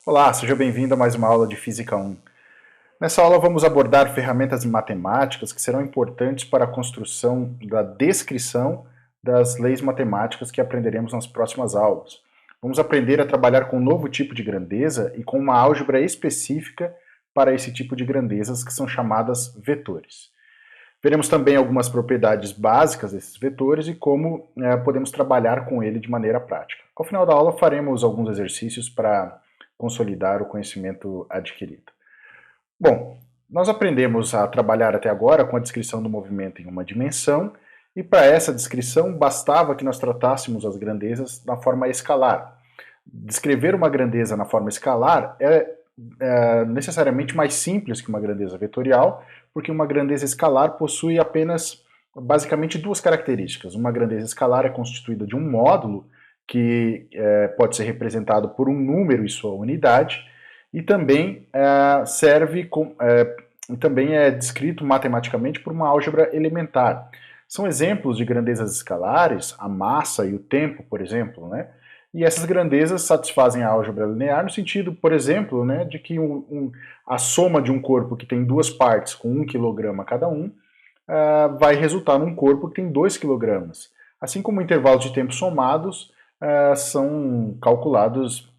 Olá, seja bem-vindo a mais uma aula de Física 1. Nessa aula vamos abordar ferramentas matemáticas que serão importantes para a construção da descrição das leis matemáticas que aprenderemos nas próximas aulas. Vamos aprender a trabalhar com um novo tipo de grandeza e com uma álgebra específica para esse tipo de grandezas, que são chamadas vetores. Veremos também algumas propriedades básicas desses vetores e como podemos trabalhar com ele de maneira prática. Ao final da aula faremos alguns exercícios para consolidar o conhecimento adquirido. Bom, nós aprendemos a trabalhar até agora com a descrição do movimento em uma dimensão, e para essa descrição bastava que nós tratássemos as grandezas na forma escalar. Descrever uma grandeza na forma escalar é necessariamente mais simples que uma grandeza vetorial, porque uma grandeza escalar possui apenas, basicamente, duas características. Uma grandeza escalar é constituída de um módulo, que pode ser representado por um número e sua unidade, e também também é descrito matematicamente por uma álgebra elementar. São exemplos de grandezas escalares, a massa e o tempo, por exemplo, né? E essas grandezas satisfazem a álgebra linear no sentido, por exemplo, né, de que a soma de um corpo que tem duas partes com 1 kg cada um vai resultar num corpo que tem 2 kg. Assim como intervalos de tempo somados são calculados,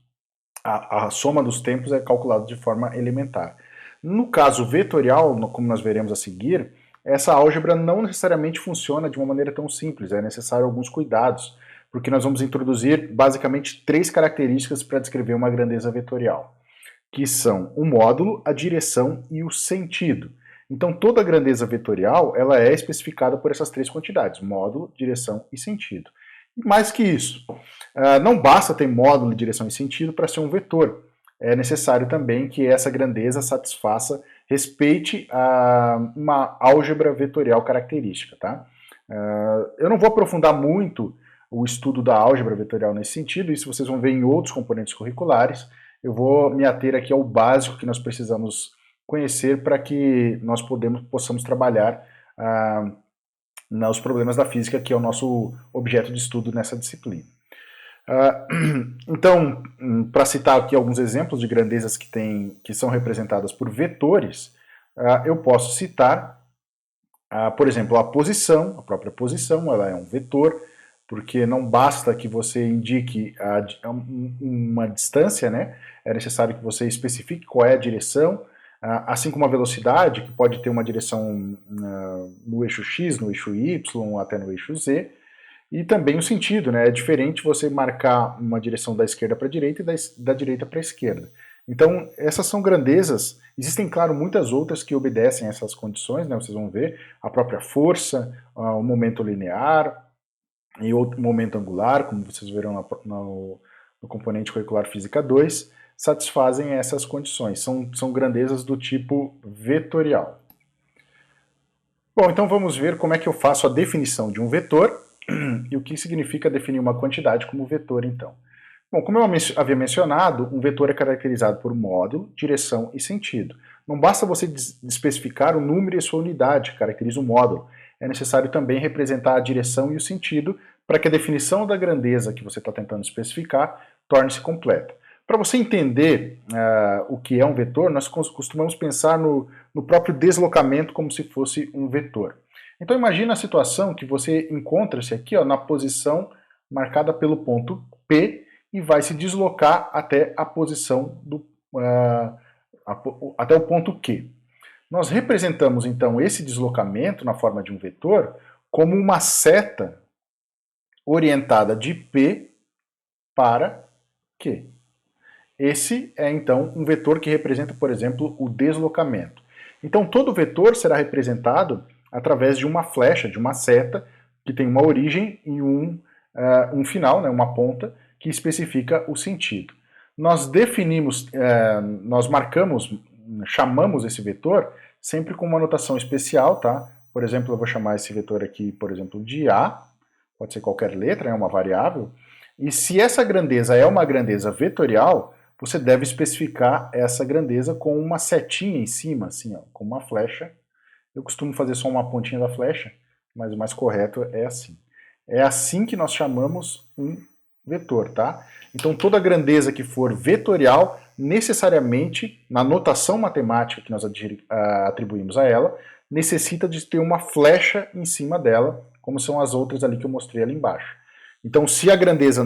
a soma dos tempos é calculada de forma elementar. No caso vetorial, como nós veremos a seguir, essa álgebra não necessariamente funciona de uma maneira tão simples, é necessário alguns cuidados, porque nós vamos introduzir basicamente três características para descrever uma grandeza vetorial, que são o módulo, a direção e o sentido. Então toda grandeza vetorial ela é especificada por essas três quantidades, módulo, direção e sentido. E mais que isso, não basta ter módulo, direção e sentido para ser um vetor. É necessário também que essa grandeza satisfaça, respeite uma álgebra vetorial característica, tá? Eu não vou aprofundar muito o estudo da álgebra vetorial nesse sentido, isso vocês vão ver em outros componentes curriculares. Eu vou me ater aqui ao básico que nós precisamos conhecer para que nós possamos trabalhar nos problemas da física, que é o nosso objeto de estudo nessa disciplina. Então, para citar aqui alguns exemplos de grandezas que são representadas por vetores, eu posso citar, por exemplo, a posição, a própria posição, ela é um vetor, porque não basta que você indique uma distância, né? É necessário que você especifique qual é a direção, assim como a velocidade, que pode ter uma direção no eixo X, no eixo Y, até no eixo Z, e também o sentido, né? É diferente você marcar uma direção da esquerda para a direita e da direita para a esquerda. Então, essas são grandezas. Existem, claro, muitas outras que obedecem a essas condições, né? Vocês vão ver a própria força, o momento linear e outro momento angular, como vocês verão no componente curricular Física 2, satisfazem essas condições. São grandezas do tipo vetorial. Bom, então vamos ver como é que eu faço a definição de um vetor e o que significa definir uma quantidade como vetor, então. Bom, como eu havia mencionado, um vetor é caracterizado por módulo, direção e sentido. Não basta você especificar o número e a sua unidade, que caracteriza o módulo. É necessário também representar a direção e o sentido para que a definição da grandeza que você está tentando especificar torne-se completa. Para você entender o que é um vetor, nós costumamos pensar no próprio deslocamento como se fosse um vetor. Então imagina a situação que você encontra-se aqui na posição marcada pelo ponto P e vai se deslocar até a posição até o ponto Q. Nós representamos então esse deslocamento na forma de um vetor como uma seta orientada de P para Q. Esse é então um vetor que representa, por exemplo, o deslocamento. Então todo vetor será representado através de uma flecha, de uma seta, que tem uma origem e um final, né, uma ponta, que especifica o sentido. Nós definimos, nós marcamos, chamamos esse vetor sempre com uma notação especial, tá? Por exemplo, eu vou chamar esse vetor aqui, por exemplo, de A, pode ser qualquer letra, é uma variável, e se essa grandeza é uma grandeza vetorial, você deve especificar essa grandeza com uma setinha em cima, assim, ó, com uma flecha. Eu costumo fazer só uma pontinha da flecha, mas o mais correto é assim. É assim que nós chamamos um vetor, tá? Então toda grandeza que for vetorial necessariamente, na notação matemática que nós atribuímos a ela, necessita de ter uma flecha em cima dela, como são as outras ali que eu mostrei ali embaixo. Então, se a grandeza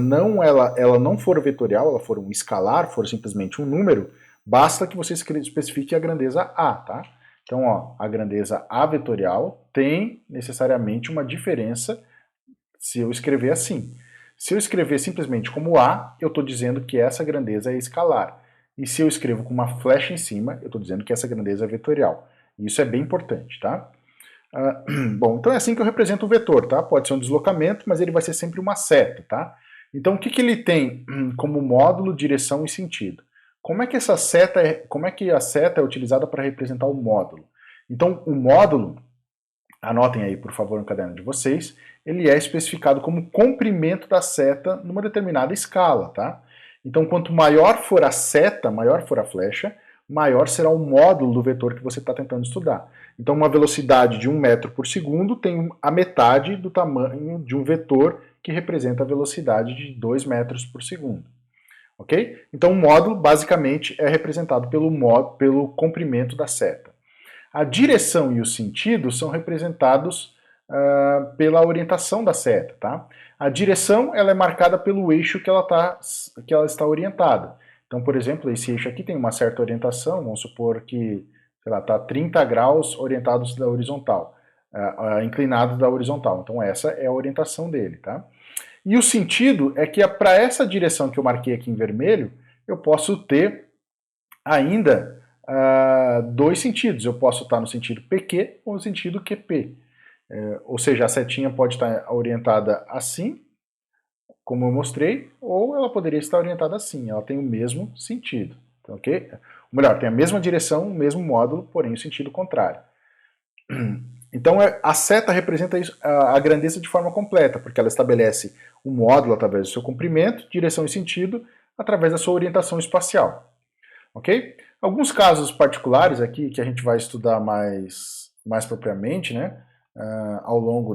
ela não for vetorial, ela for um escalar, for simplesmente um número, basta que você especifique a grandeza A, tá? Então, ó, a grandeza A vetorial tem necessariamente uma diferença se eu escrever assim. Se eu escrever simplesmente como A, eu estou dizendo que essa grandeza é escalar. E se eu escrevo com uma flecha em cima, eu estou dizendo que essa grandeza é vetorial. Isso é bem importante, tá? Bom, então é assim que eu represento o vetor, tá? Pode ser um deslocamento, mas ele vai ser sempre uma seta, tá? Então o que ele tem como módulo, direção e sentido? Como é que a seta é utilizada para representar o módulo? Então o módulo, anotem aí por favor no caderno de vocês, ele é especificado como comprimento da seta numa determinada escala, tá? Então quanto maior for a seta, maior for a flecha, maior será o módulo do vetor que você está tentando estudar. Então uma velocidade de 1 metro por segundo tem a metade do tamanho de um vetor que representa a velocidade de 2 metros por segundo. Ok? Então o módulo basicamente é representado pelo comprimento da seta. A direção e o sentido são representados pela orientação da seta, tá? A direção ela é marcada pelo eixo que ela está orientada. Então, por exemplo, esse eixo aqui tem uma certa orientação, vamos supor que, sei lá, está 30 graus orientados da horizontal, inclinado da horizontal. Então essa é a orientação dele, tá? E o sentido é que para essa direção que eu marquei aqui em vermelho, eu posso ter ainda dois sentidos. Eu posso estar no sentido PQ ou no sentido QP. Ou seja, a setinha pode estar orientada assim, como eu mostrei, ou ela poderia estar orientada assim, ela tem o mesmo sentido, ok? Ou melhor, tem a mesma direção, o mesmo módulo, porém o sentido contrário. Então a seta representa a grandeza de forma completa, porque ela estabelece o módulo através do seu comprimento, direção e sentido, através da sua orientação espacial, ok? Alguns casos particulares aqui que a gente vai estudar mais propriamente, né, ao longo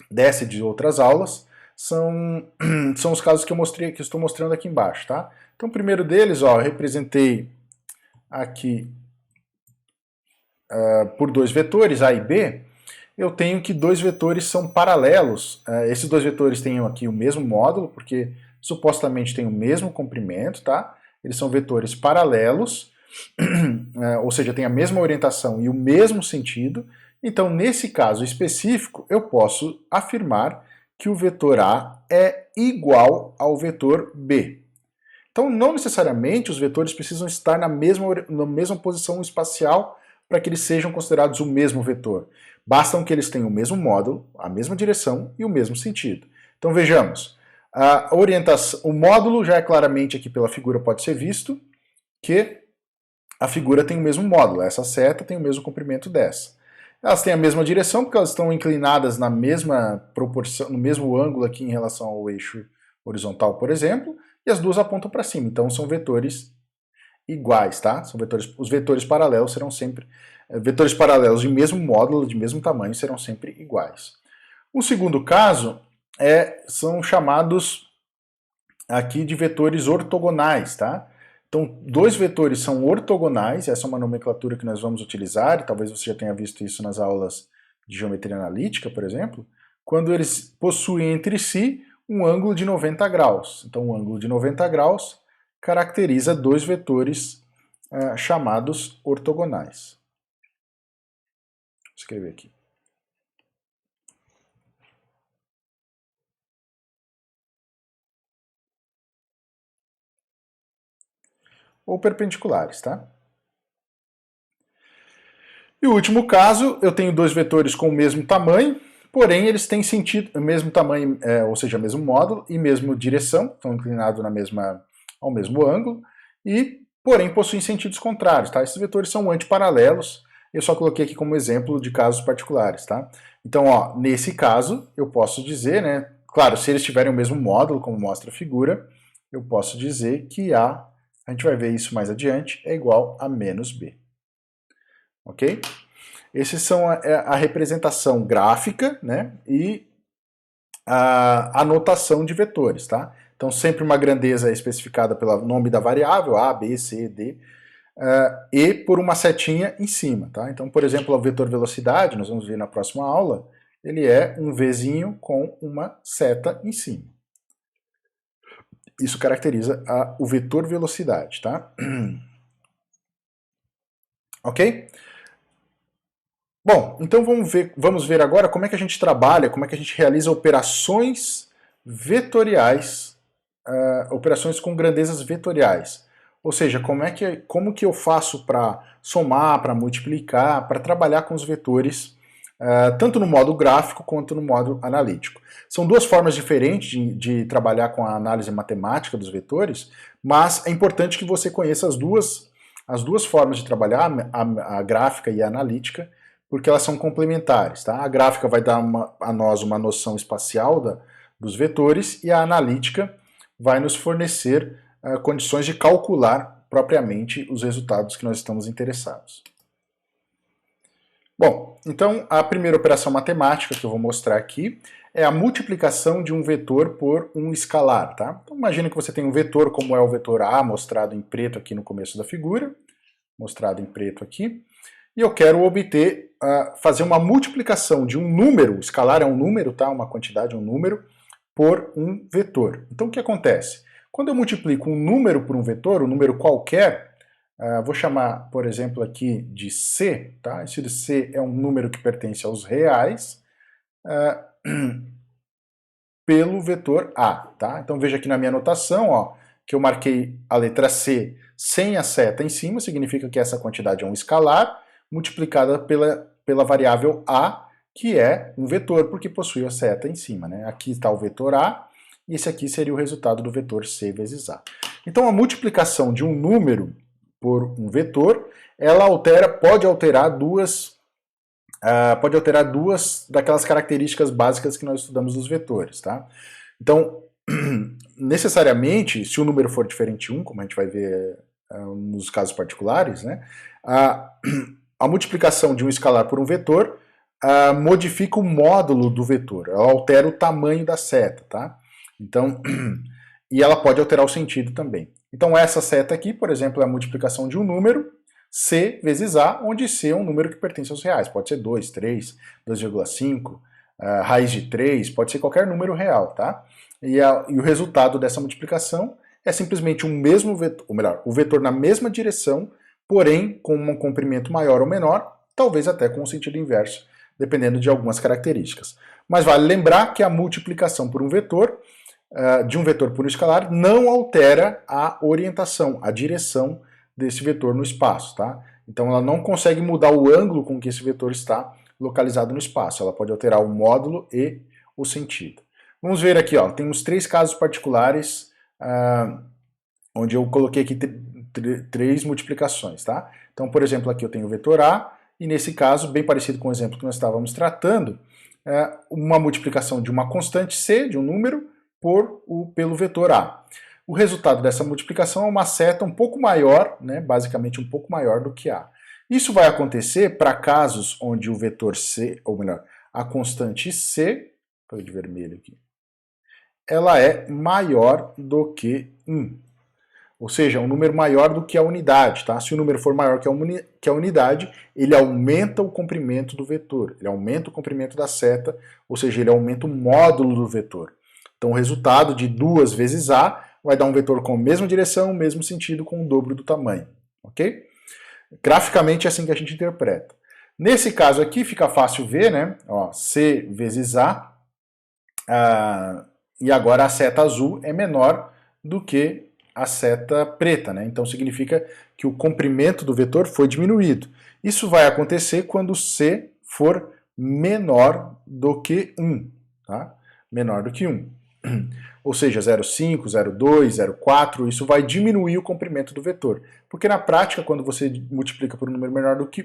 dessa e de outras aulas, são os casos que eu estou mostrando aqui embaixo, tá? Então o primeiro deles, ó, eu representei aqui por dois vetores, A e B, eu tenho que dois vetores são paralelos. Esses dois vetores têm aqui o mesmo módulo, porque supostamente têm o mesmo comprimento, tá? Eles são vetores paralelos, ou seja, têm a mesma orientação e o mesmo sentido. Então, nesse caso específico, eu posso afirmar que o vetor A é igual ao vetor B. Então, não necessariamente os vetores precisam estar na mesma posição espacial para que eles sejam considerados o mesmo vetor. Bastam que eles tenham o mesmo módulo, a mesma direção e o mesmo sentido. Então, vejamos. A orientação, o módulo já é claramente aqui pela figura pode ser visto que a figura tem o mesmo módulo, essa seta tem o mesmo comprimento dessa. Elas têm a mesma direção porque elas estão inclinadas na mesma proporção, no mesmo ângulo aqui em relação ao eixo horizontal, por exemplo, e as duas apontam para cima. Então são vetores iguais, tá? Os vetores paralelos serão sempre vetores paralelos de mesmo módulo, de mesmo tamanho, serão sempre iguais. O segundo caso são chamados aqui de vetores ortogonais, tá? Então, dois vetores são ortogonais, essa é uma nomenclatura que nós vamos utilizar, e talvez você já tenha visto isso nas aulas de geometria analítica, por exemplo, quando eles possuem entre si um ângulo de 90 graus. Então, um ângulo de 90 graus caracteriza dois vetores chamados ortogonais. Vou escrever aqui. Ou perpendiculares, tá? E o último caso, eu tenho dois vetores com o mesmo tamanho, porém eles têm mesmo tamanho, ou seja, mesmo módulo e mesma direção, estão inclinados ao mesmo ângulo, e porém possuem sentidos contrários, tá? Esses vetores são antiparalelos, eu só coloquei aqui como exemplo de casos particulares, tá? Então, ó, nesse caso, eu posso dizer, né, claro, se eles tiverem o mesmo módulo, como mostra a figura, eu posso dizer que A gente vai ver isso mais adiante, é igual a menos B. Ok? Esses são a representação gráfica, né, e a notação de vetores, tá? Então sempre uma grandeza é especificada pelo nome da variável, A, B, C, D, e por uma setinha em cima. Tá? Então, por exemplo, o vetor velocidade, nós vamos ver na próxima aula, ele é um Vzinho com uma seta em cima. Isso caracteriza o vetor velocidade. Tá? Ok? Bom, então vamos ver agora como é que a gente trabalha, como é que a gente realiza operações vetoriais, operações com grandezas vetoriais. Ou seja, como que eu faço para somar, para multiplicar, para trabalhar com os vetores, tanto no modo gráfico quanto no modo analítico. São duas formas diferentes de trabalhar com a análise matemática dos vetores, mas é importante que você conheça as duas formas de trabalhar, a gráfica e a analítica, porque elas são complementares. Tá? A gráfica vai dar a nós uma noção espacial dos vetores e a analítica vai nos fornecer condições de calcular propriamente os resultados que nós estamos interessados. Bom, então a primeira operação matemática que eu vou mostrar aqui é a multiplicação de um vetor por um escalar. Tá? Então imagine que você tem um vetor como é o vetor A, mostrado em preto aqui no começo da figura, mostrado em preto aqui, e eu quero obter, fazer uma multiplicação de um número, escalar é um número, tá? Uma quantidade, um número, por um vetor. Então o que acontece? Quando eu multiplico um número por um vetor, um número qualquer, vou chamar, por exemplo, aqui de C, tá? Esse de C é um número que pertence aos reais, pelo vetor A, tá? Então veja aqui na minha anotação, ó, que eu marquei a letra C sem a seta em cima, significa que essa quantidade é um escalar, multiplicada pela variável A, que é um vetor, porque possui a seta em cima, né? Aqui está o vetor A, e esse aqui seria o resultado do vetor C vezes A. Então a multiplicação de um número por um vetor, ela pode alterar duas daquelas características básicas que nós estudamos dos vetores. Tá? Então, necessariamente, se o número for diferente de 1, como a gente vai ver nos casos particulares, né, a multiplicação de um escalar por um vetor modifica o módulo do vetor, ela altera o tamanho da seta. Tá? Então, e ela pode alterar o sentido também. Então essa seta aqui, por exemplo, é a multiplicação de um número, C vezes A, onde C é um número que pertence aos reais. Pode ser 2, 3, 2,5, raiz de 3, pode ser qualquer número real. Tá? E o resultado dessa multiplicação é simplesmente o mesmo vetor, ou melhor, o vetor na mesma direção, porém com um comprimento maior ou menor, talvez até com o sentido inverso, dependendo de algumas características. Mas vale lembrar que a multiplicação por um vetor, de um vetor por um escalar, não altera a orientação, a direção desse vetor no espaço. Tá? Então ela não consegue mudar o ângulo com que esse vetor está localizado no espaço, ela pode alterar o módulo e o sentido. Vamos ver aqui, ó, temos 3 casos particulares, onde eu coloquei aqui 3 multiplicações. Tá? Então, por exemplo, aqui eu tenho o vetor A, e nesse caso, bem parecido com o exemplo que nós estávamos tratando, uma multiplicação de uma constante C, de um número, pelo vetor A. O resultado dessa multiplicação é uma seta um pouco maior, né, basicamente um pouco maior do que A. Isso vai acontecer para casos onde o vetor C, ou melhor, a constante C, estou de vermelho aqui, ela é maior do que 1. Ou seja, um número maior do que a unidade. Tá? Se o número for maior que a unidade, ele aumenta o comprimento do vetor, ele aumenta o comprimento da seta, ou seja, ele aumenta o módulo do vetor. Então o resultado de 2 vezes A vai dar um vetor com a mesma direção, mesmo sentido, com o dobro do tamanho. Ok? Graficamente é assim que a gente interpreta. Nesse caso aqui fica fácil ver, né? Ó, C vezes A, e agora a seta azul é menor do que a seta preta, né? Então significa que o comprimento do vetor foi diminuído. Isso vai acontecer quando C for menor do que 1, tá? Menor do que 1. Ou seja, 0,5, 0,2, 0,4, isso vai diminuir o comprimento do vetor. Porque na prática, quando você multiplica por um número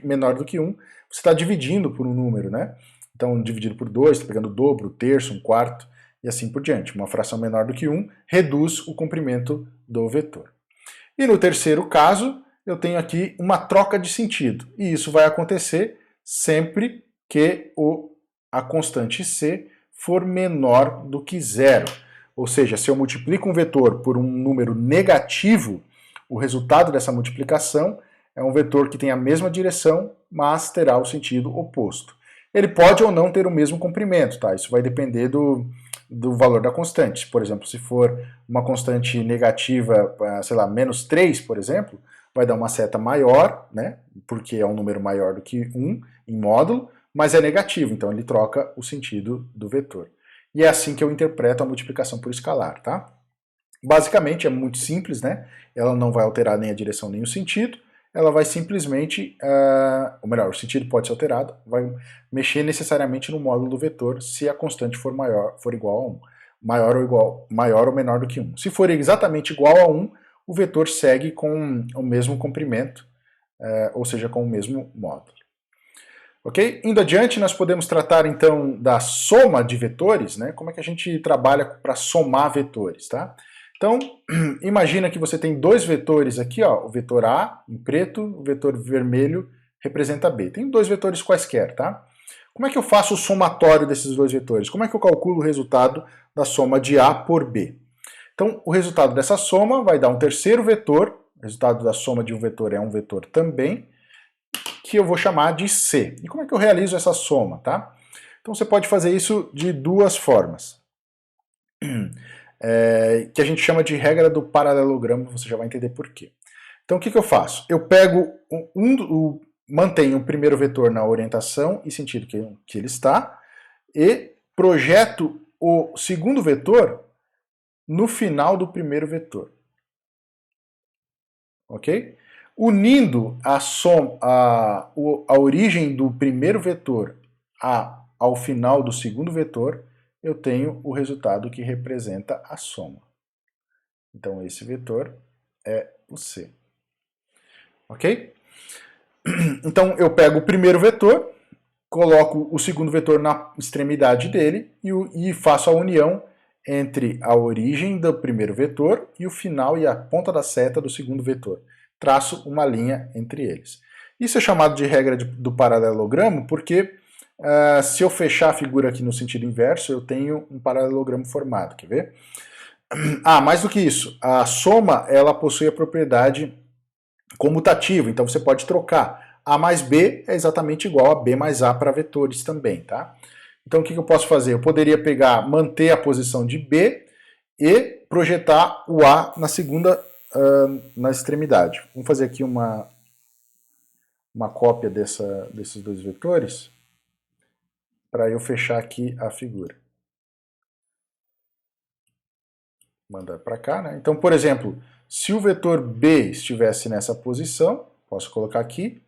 menor do que 1, você está dividindo por um número, né? Então, dividido por 2, está pegando o dobro, o terço, um quarto, e assim por diante. Uma fração menor do que 1 reduz o comprimento do vetor. E no terceiro caso, eu tenho aqui uma troca de sentido. E isso vai acontecer sempre que a constante C for menor do que 0. Ou seja, se eu multiplico um vetor por um número negativo, o resultado dessa multiplicação é um vetor que tem a mesma direção, mas terá o sentido oposto. Ele pode ou não ter o mesmo comprimento, tá? Isso vai depender do valor da constante. Por exemplo, se for uma constante negativa, sei lá, -3, por exemplo, vai dar uma seta maior, né? Porque é um número maior do que 1 em módulo, mas é negativo, então ele troca o sentido do vetor. E é assim que eu interpreto a multiplicação por escalar, tá? Basicamente é muito simples, né? Ela não vai alterar nem a direção nem o sentido, ela vai simplesmente, ou melhor, o sentido pode ser alterado, vai mexer necessariamente no módulo do vetor se a constante for igual a 1. Maior ou menor do que 1. Se for exatamente igual a 1, o vetor segue com o mesmo comprimento, ou seja, com o mesmo módulo. Ok? Indo adiante, nós podemos tratar então da soma de vetores, né? Como é que a gente trabalha para somar vetores, tá? Então, imagina que você tem dois vetores aqui, ó, o vetor A em preto, o vetor vermelho representa B. Tem dois vetores quaisquer, tá? Como é que eu faço o somatório desses dois vetores? Como é que eu calculo o resultado da soma de A por B? Então, o resultado dessa soma vai dar um terceiro vetor, o resultado da soma de um vetor é um vetor também, que eu vou chamar de C. E como é que eu realizo essa soma, tá? Então você pode fazer isso de duas formas. Que a gente chama de regra do paralelogramo, você já vai entender por quê. Então o que eu faço? Eu pego mantenho o primeiro vetor na orientação e sentido que ele está, e projeto o segundo vetor no final do primeiro vetor. Ok? Unindo a origem do primeiro vetor ao final do segundo vetor, eu tenho o resultado que representa a soma. Então esse vetor é o C. Ok? Então eu pego o primeiro vetor, coloco o segundo vetor na extremidade dele e faço a união entre a origem do primeiro vetor e o final e a ponta da seta do segundo vetor. Traço uma linha entre eles. Isso é chamado de regra do paralelogramo porque se eu fechar a figura aqui no sentido inverso, eu tenho um paralelogramo formado. Quer ver? Mais do que isso, a soma ela possui a propriedade comutativa, então você pode trocar. A mais B é exatamente igual a B mais A para vetores também, tá? Então o que eu posso fazer? Eu poderia manter a posição de B e projetar o A na segunda, na extremidade. Vamos fazer aqui uma cópia desses dois vetores para eu fechar aqui a figura. Mandar para cá, né? Então, por exemplo, se o vetor B estivesse nessa posição, posso colocar aqui,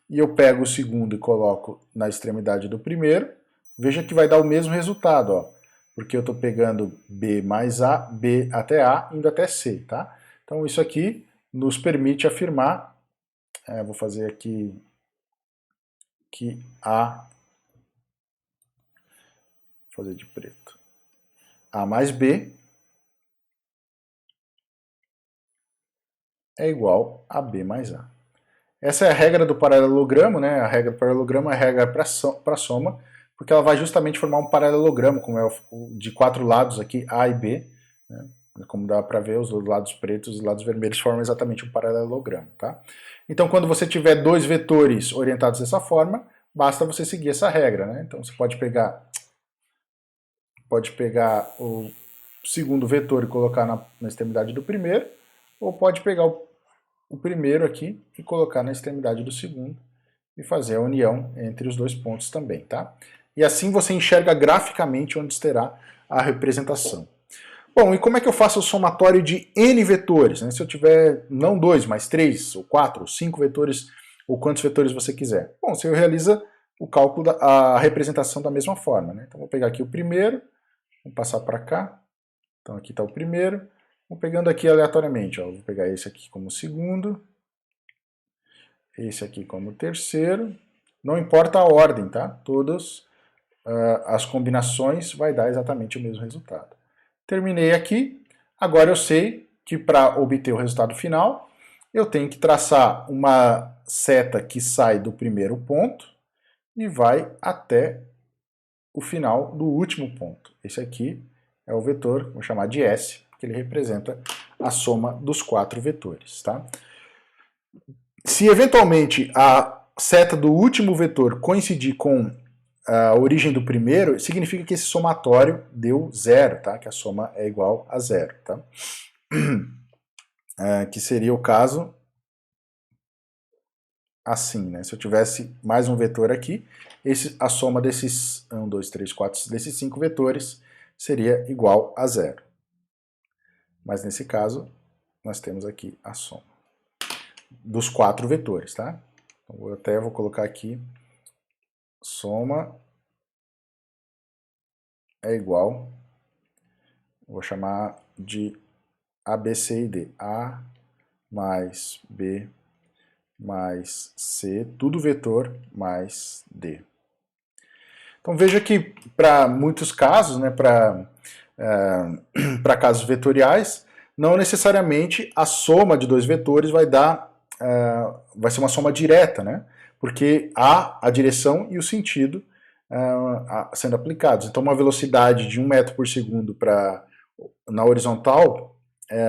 e eu pego o segundo e coloco na extremidade do primeiro, veja que vai dar o mesmo resultado, ó, porque eu estou pegando B mais A, B até A, indo até C, tá? Então isso aqui nos permite afirmar, vou fazer aqui que A, vou fazer de preto, A mais B é igual a B mais A. Essa é a regra do paralelogramo, né? A regra do paralelogramo é a regra para soma, porque ela vai justamente formar um paralelogramo, como é de quatro lados aqui, A e B, né? Como dá para ver, os lados pretos e os lados vermelhos formam exatamente um paralelogramo, tá? Então, quando você tiver dois vetores orientados dessa forma, basta você seguir essa regra, né? Então, você pode pegar o segundo vetor e colocar na extremidade do primeiro, ou pode pegar o primeiro aqui e colocar na extremidade do segundo e fazer a união entre os dois pontos também, tá? E assim você enxerga graficamente onde estará a representação. Bom, e como é que eu faço o somatório de N vetores? Né? Se eu tiver não 2, mas 3, ou 4, ou 5 vetores, ou quantos vetores você quiser. Bom, você realiza o cálculo a representação da mesma forma. Né? Então vou pegar aqui o primeiro, vou passar para cá. Então aqui está o primeiro. Vou pegando aqui aleatoriamente. Ó. Vou pegar esse aqui como segundo, esse aqui como terceiro. Não importa a ordem, tá? Todas as combinações vai dar exatamente o mesmo resultado. Terminei aqui. Agora eu sei que para obter o resultado final, eu tenho que traçar uma seta que sai do primeiro ponto e vai até o final do último ponto. Esse aqui é o vetor, vou chamar de S, porque ele representa a soma dos 4 vetores. Tá? Se eventualmente a seta do último vetor coincidir com a origem do primeiro, significa que esse somatório deu zero, tá? Que a soma é igual a zero. Tá? Que seria o caso assim, né? Se eu tivesse mais um vetor aqui, a soma desses 1, 2, 3, 4, desses 5 vetores seria igual a zero. Mas nesse caso, nós temos aqui a soma dos 4 vetores, tá? Então, eu até vou colocar aqui, soma é igual, vou chamar de A, B, C e D. A mais B mais C, tudo vetor, mais D. Então veja que para muitos casos, né, para casos vetoriais, não necessariamente a soma de dois vetores vai ser uma soma direta, né? Porque há a direção e o sentido sendo aplicados. Então uma velocidade de 1 metro por segundo na horizontal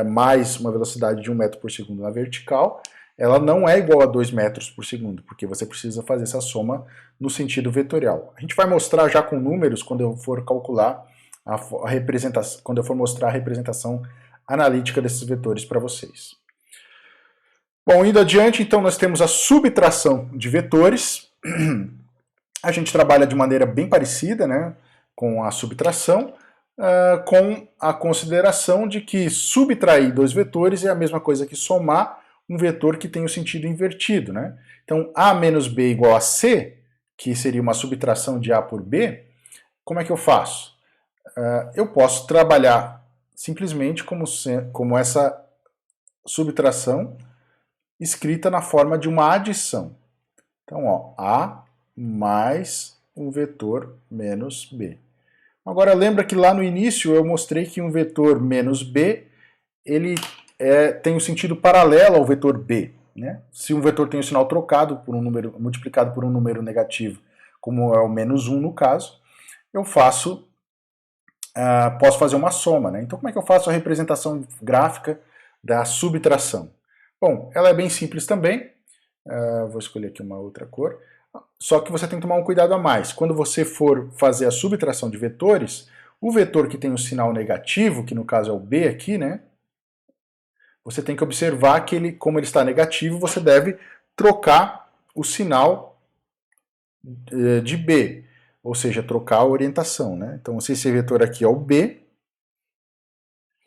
mais uma velocidade de 1 metro por segundo na vertical, ela não é igual a 2 metros por segundo, porque você precisa fazer essa soma no sentido vetorial. A gente vai mostrar já com números quando eu for calcular a representação, quando eu for mostrar a representação analítica desses vetores para vocês. Bom, indo adiante, então nós temos a subtração de vetores. A gente trabalha de maneira bem parecida, né, com a subtração, com a consideração de que subtrair dois vetores é a mesma coisa que somar um vetor que tem o sentido invertido. Né? Então, A menos B igual a C, que seria uma subtração de A por B, como é que eu faço? Eu posso trabalhar simplesmente como essa subtração escrita na forma de uma adição. Então, ó, A mais um vetor menos B. Agora, lembra que lá no início eu mostrei que um vetor menos B ele tem um sentido paralelo ao vetor B. Né? Se um vetor tem o sinal trocado por um número, multiplicado por um número negativo, como é o menos 1 no caso, eu posso fazer uma soma. Né? Então, como é que eu faço a representação gráfica da subtração? Bom, ela é bem simples também. Vou escolher aqui uma outra cor. Só que você tem que tomar um cuidado a mais. Quando você for fazer a subtração de vetores, o vetor que tem o sinal negativo, que no caso é o B aqui, né? Você tem que observar que como ele está negativo, você deve trocar o sinal de B, ou seja, trocar a orientação, né? Então, se esse vetor aqui é o B,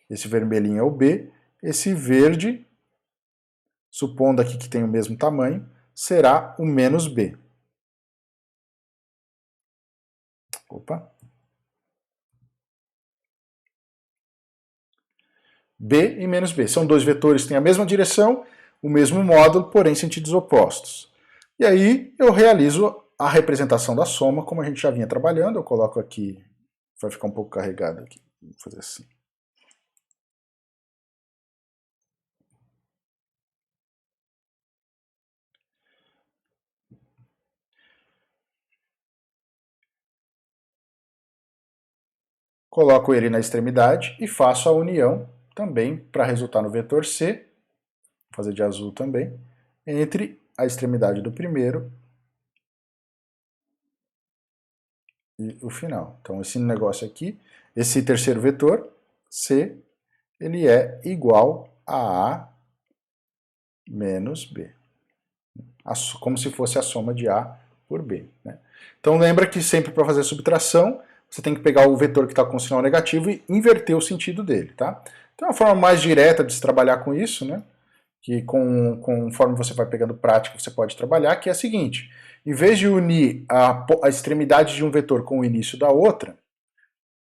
esse vermelhinho é o B, esse verde, supondo aqui que tem o mesmo tamanho, será o menos B. Opa. B e menos B. São dois vetores que têm a mesma direção, o mesmo módulo, porém sentidos opostos. E aí eu realizo a representação da soma, como a gente já vinha trabalhando. Eu coloco aqui, vai ficar um pouco carregado aqui. Vou fazer assim. Coloco ele na extremidade e faço a união também para resultar no vetor C, vou fazer de azul também, entre a extremidade do primeiro e o final. Então esse negócio aqui, esse terceiro vetor, C, ele é igual a A menos B. Como se fosse a soma de A por B. Né? Então lembra que sempre para fazer a subtração, você tem que pegar o vetor que está com sinal negativo e inverter o sentido dele. Tá? Tem uma forma mais direta de se trabalhar com isso, né? Que conforme você vai pegando prática, você pode trabalhar, que é a seguinte: em vez de unir a extremidade de um vetor com o início da outra,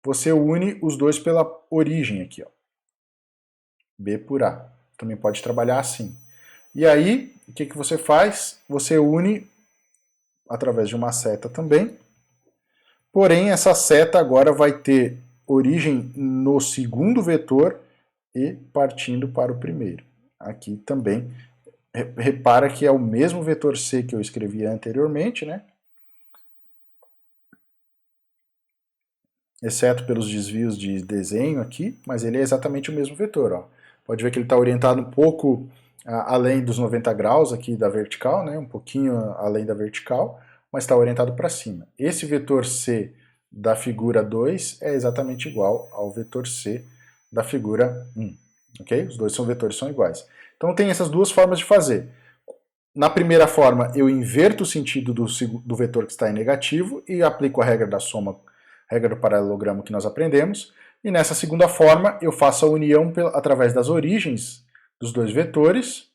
você une os dois pela origem aqui, ó. B por A. Também pode trabalhar assim. E aí, o que você faz? Você une através de uma seta também. Porém, essa seta agora vai ter origem no segundo vetor e partindo para o primeiro. Aqui também, repara que é o mesmo vetor C que eu escrevi anteriormente, né? exceto pelos desvios de desenho aqui, mas ele é exatamente o mesmo vetor. Ó. Pode ver que ele está orientado um pouco além dos 90 graus aqui da vertical, né, um pouquinho além da vertical, mas está orientado para cima. Esse vetor C da figura 2 é exatamente igual ao vetor C da figura 1. Okay? Os dois vetores são iguais. Então tem essas duas formas de fazer. Na primeira forma, eu inverto o sentido do vetor que está em negativo e aplico a regra da soma, regra do paralelogramo que nós aprendemos. E nessa segunda forma, eu faço a união através das origens dos dois vetores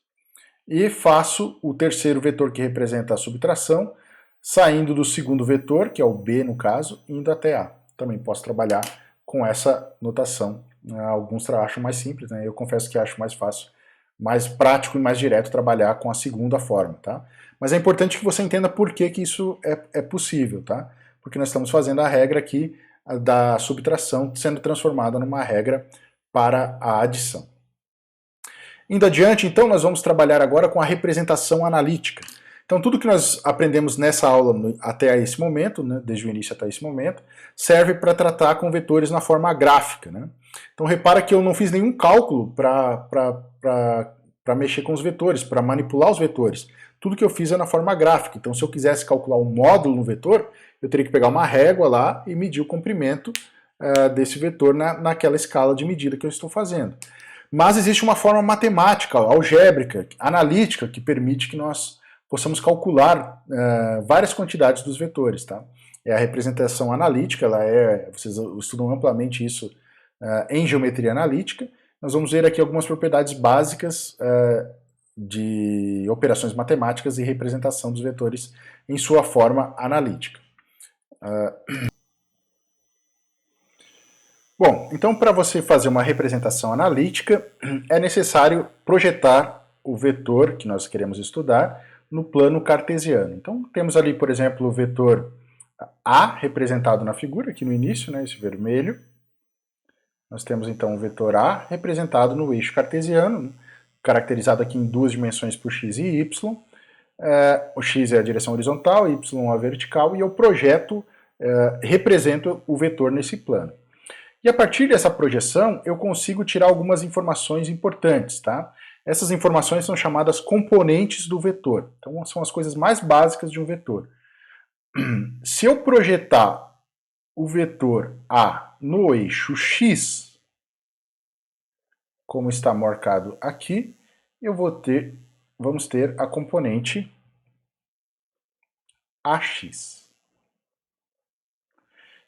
e faço o terceiro vetor que representa a subtração, saindo do segundo vetor, que é o B no caso, indo até A. Também posso trabalhar com essa notação. Alguns acham mais simples, né? Eu confesso que acho mais fácil, mais prático e mais direto trabalhar com a segunda forma, tá? Mas é importante que você entenda por que isso é possível, tá? Porque nós estamos fazendo a regra aqui da subtração sendo transformada numa regra para a adição. Indo adiante, então, nós vamos trabalhar agora com a representação analítica. Então, tudo que nós aprendemos nessa aula até esse momento, né, desde o início até esse momento, serve para tratar com vetores na forma gráfica. Né? Então, repara que eu não fiz nenhum cálculo para mexer com os vetores, para manipular os vetores. Tudo que eu fiz é na forma gráfica. Então, se eu quisesse calcular um módulo no vetor, eu teria que pegar uma régua lá e medir o comprimento desse vetor naquela escala de medida que eu estou fazendo. Mas existe uma forma matemática, algébrica, analítica, que permite que nós possamos calcular várias quantidades dos vetores. Tá? É a representação analítica, vocês estudam amplamente isso em geometria analítica. Nós vamos ver aqui algumas propriedades básicas de operações matemáticas e representação dos vetores em sua forma analítica. Bom, então para você fazer uma representação analítica, é necessário projetar o vetor que nós queremos estudar no plano cartesiano. Então temos ali, por exemplo, o vetor A representado na figura, aqui no início, né, esse vermelho. Nós temos então o vetor A representado no eixo cartesiano, caracterizado aqui em duas dimensões por x e y. O x é a direção horizontal, y a vertical, e eu projeto, represento o vetor nesse plano. E a partir dessa projeção, eu consigo tirar algumas informações importantes, tá? Essas informações são chamadas componentes do vetor. Então, são as coisas mais básicas de um vetor. Se eu projetar o vetor A no eixo x, como está marcado aqui, vamos ter a componente AX.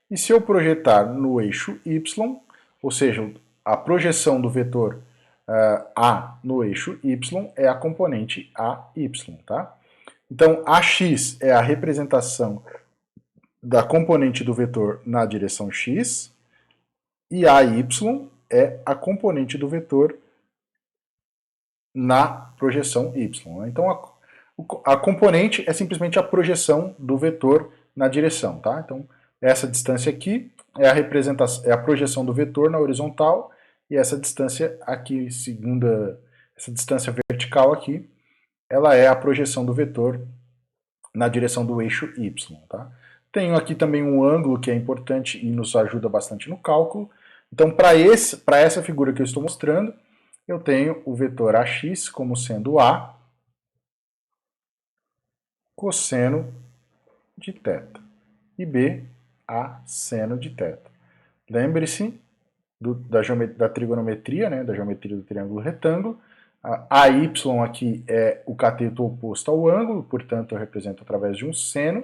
E se eu projetar no eixo y, ou seja, a projeção do vetor A no eixo y é a componente AY, tá? Então, AX é a representação da componente do vetor na direção x, e AY é a componente do vetor na projeção y. Então, a componente é simplesmente a projeção do vetor na direção, tá? Então, essa distância aqui é a projeção do vetor na horizontal, e essa distância aqui, essa distância vertical aqui, ela é a projeção do vetor na direção do eixo y. Tá? Tenho aqui também um ângulo que é importante e nos ajuda bastante no cálculo. Então, para essa figura que eu estou mostrando, eu tenho o vetor AX como sendo A cosseno de θ e B a seno de θ. Lembre-se da trigonometria, né, da geometria do triângulo retângulo. A y aqui é o cateto oposto ao ângulo, portanto eu represento através de um seno,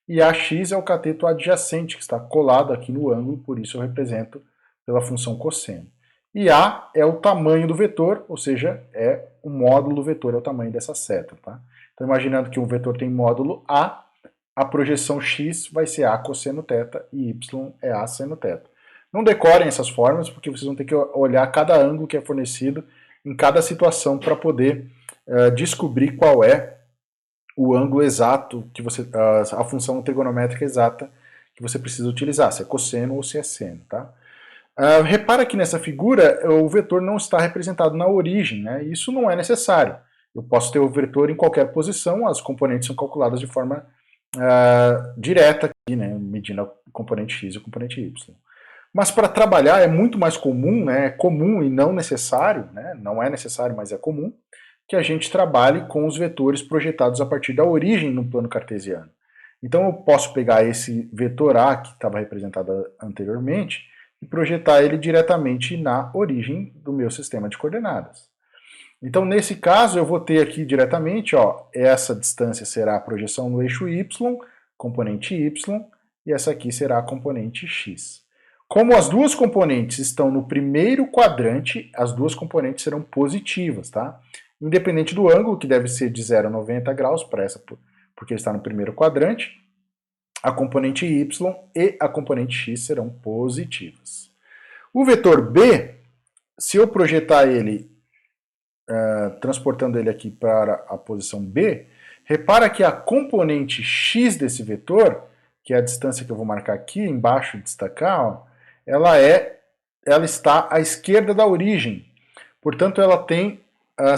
e AX é o cateto adjacente, que está colado aqui no ângulo, por isso eu represento pela função cosseno. E A é o tamanho do vetor, ou seja, é o módulo do vetor, é o tamanho dessa seta. Tá? Então imaginando que um vetor tem módulo a projeção x vai ser A cosseno θ e y é A seno θ. Não decorem essas fórmulas, porque vocês vão ter que olhar cada ângulo que é fornecido em cada situação para poder descobrir qual é o ângulo exato, a função trigonométrica exata que você precisa utilizar, se é cosseno ou se é seno. Tá? Repara que nessa figura o vetor não está representado na origem, né? Isso não é necessário. Eu posso ter o vetor em qualquer posição, as componentes são calculadas de forma direta aqui, né, medindo o componente x e o componente y. Mas para trabalhar é muito mais comum, né, é comum e não necessário, né, não é necessário, mas é comum, que a gente trabalhe com os vetores projetados a partir da origem no plano cartesiano. Então eu posso pegar esse vetor A, que estava representado anteriormente, e projetar ele diretamente na origem do meu sistema de coordenadas. Então nesse caso eu vou ter aqui diretamente, ó, essa distância será a projeção no eixo y, componente y, e essa aqui será a componente x. Como as duas componentes estão no primeiro quadrante, as duas componentes serão positivas, tá? Independente do ângulo, que deve ser de 0 a 90 graus, para essa, porque ele está no primeiro quadrante, a componente y e a componente x serão positivas. O vetor b, se eu projetar ele, transportando ele aqui para a posição b, repara que a componente x desse vetor, que é a distância que eu vou marcar aqui, embaixo, destacar, ó, ela está à esquerda da origem. Portanto, ela tem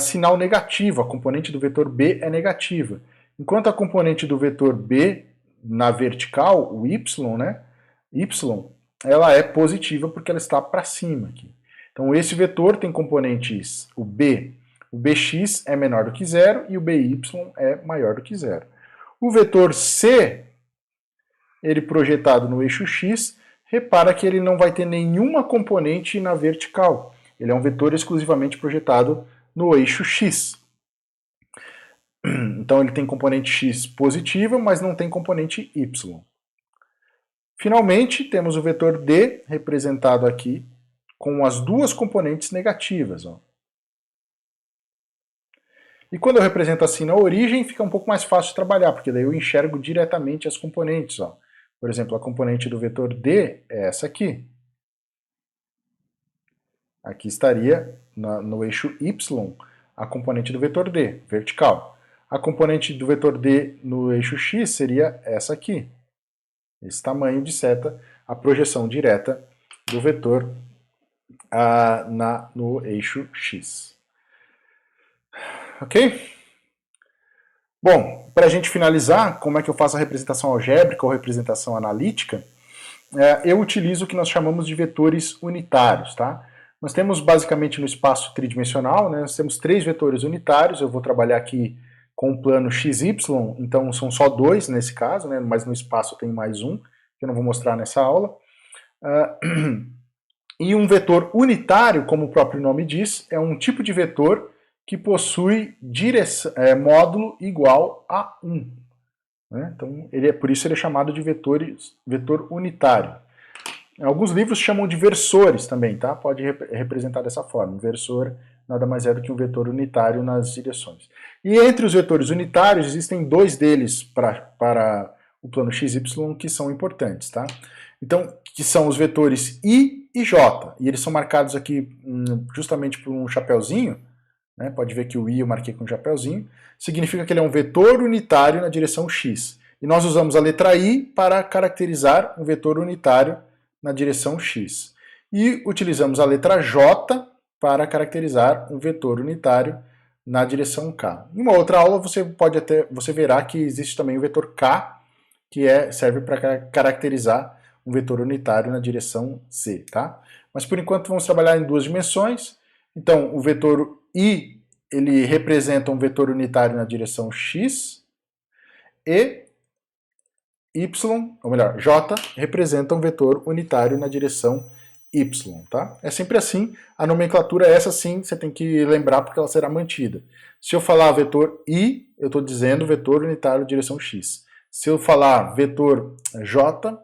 sinal negativo, a componente do vetor b é negativa. Enquanto a componente do vetor b na vertical, o y, né, ela é positiva porque ela está para cima aqui. Então esse vetor tem componentes, o bx é menor do que zero e o by é maior do que zero. O vetor c, ele projetado no eixo x, repara que ele não vai ter nenhuma componente na vertical. Ele é um vetor exclusivamente projetado no eixo x. Então ele tem componente x positiva, mas não tem componente y. Finalmente, temos o vetor d, representado aqui com as duas componentes negativas. Ó. E quando eu represento assim na origem, fica um pouco mais fácil de trabalhar, porque daí eu enxergo diretamente as componentes. Ó. Por exemplo, a componente do vetor d é essa aqui. Aqui estaria no eixo y a componente do vetor d, vertical. A componente do vetor d no eixo x seria essa aqui. Esse tamanho de seta, a projeção direta do vetor no eixo x. Ok? Bom, para a gente finalizar, como é que eu faço a representação algébrica ou representação analítica, eu utilizo o que nós chamamos de vetores unitários, tá? Nós temos basicamente no espaço tridimensional, né, nós temos 3 vetores unitários, eu vou trabalhar aqui com o plano XY, então são só 2 nesse caso, né, mas no espaço tem mais um, que eu não vou mostrar nessa aula. E um vetor unitário, como o próprio nome diz, é um tipo de vetor que possui módulo igual a 1. Né? Então, por isso ele é chamado de vetor unitário. Alguns livros chamam de versores também, tá? Pode representar dessa forma. Um versor nada mais é do que um vetor unitário nas direções. E entre os vetores unitários, existem 2 deles para o plano XY que são importantes, tá? Então, que são os vetores I e J. E eles são marcados aqui justamente por um chapeuzinho, né? Pode ver que o I eu marquei com um chapeuzinho. Significa que ele é um vetor unitário na direção X. E nós usamos a letra I para caracterizar um vetor unitário na direção x. E utilizamos a letra j para caracterizar um vetor unitário na direção k. Em uma outra aula você verá que existe também o vetor k, que serve para caracterizar um vetor unitário na direção z, tá? Mas por enquanto vamos trabalhar em 2 dimensões. Então o vetor i, ele representa um vetor unitário na direção x e y, ou melhor, j, representa um vetor unitário na direção y, tá? É sempre assim, a nomenclatura essa sim, você tem que lembrar porque ela será mantida. Se eu falar vetor i, eu estou dizendo vetor unitário na direção x. Se eu falar vetor j,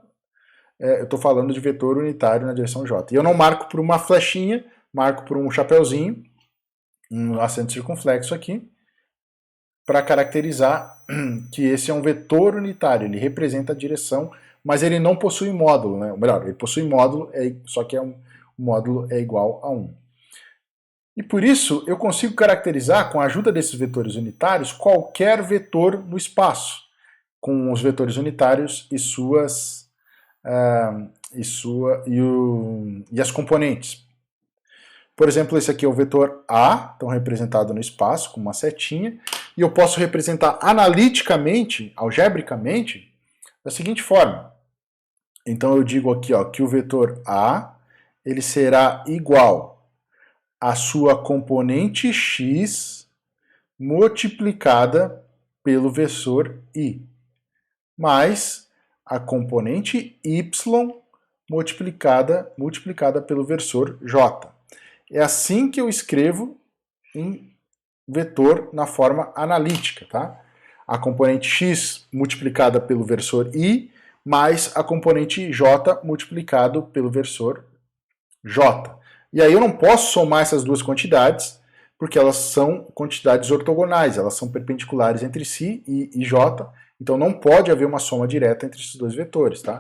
eu estou falando de vetor unitário na direção j. E eu não marco por uma flechinha, marco por um chapeuzinho, um acento circunflexo aqui, para caracterizar que esse é um vetor unitário, ele representa a direção, mas ele não possui módulo, né? Ou melhor, ele possui módulo, só que o módulo é igual a 1. E por isso eu consigo caracterizar, com a ajuda desses vetores unitários, qualquer vetor no espaço, com os vetores unitários e as componentes. Por exemplo, esse aqui é o vetor A, então representado no espaço, com uma setinha. e eu posso representar analiticamente, algebricamente, da seguinte forma. Então eu digo aqui ó, que o vetor A ele será igual à sua componente x multiplicada pelo vetor I, mais a componente y multiplicada pelo vetor j. É assim que eu escrevo em vetor na forma analítica, tá? A componente x multiplicada pelo vetor I mais a componente j multiplicado pelo vetor j. E aí eu não posso somar essas duas quantidades, porque elas são quantidades ortogonais, elas são perpendiculares entre si e j, então não pode haver uma soma direta entre esses dois vetores, tá?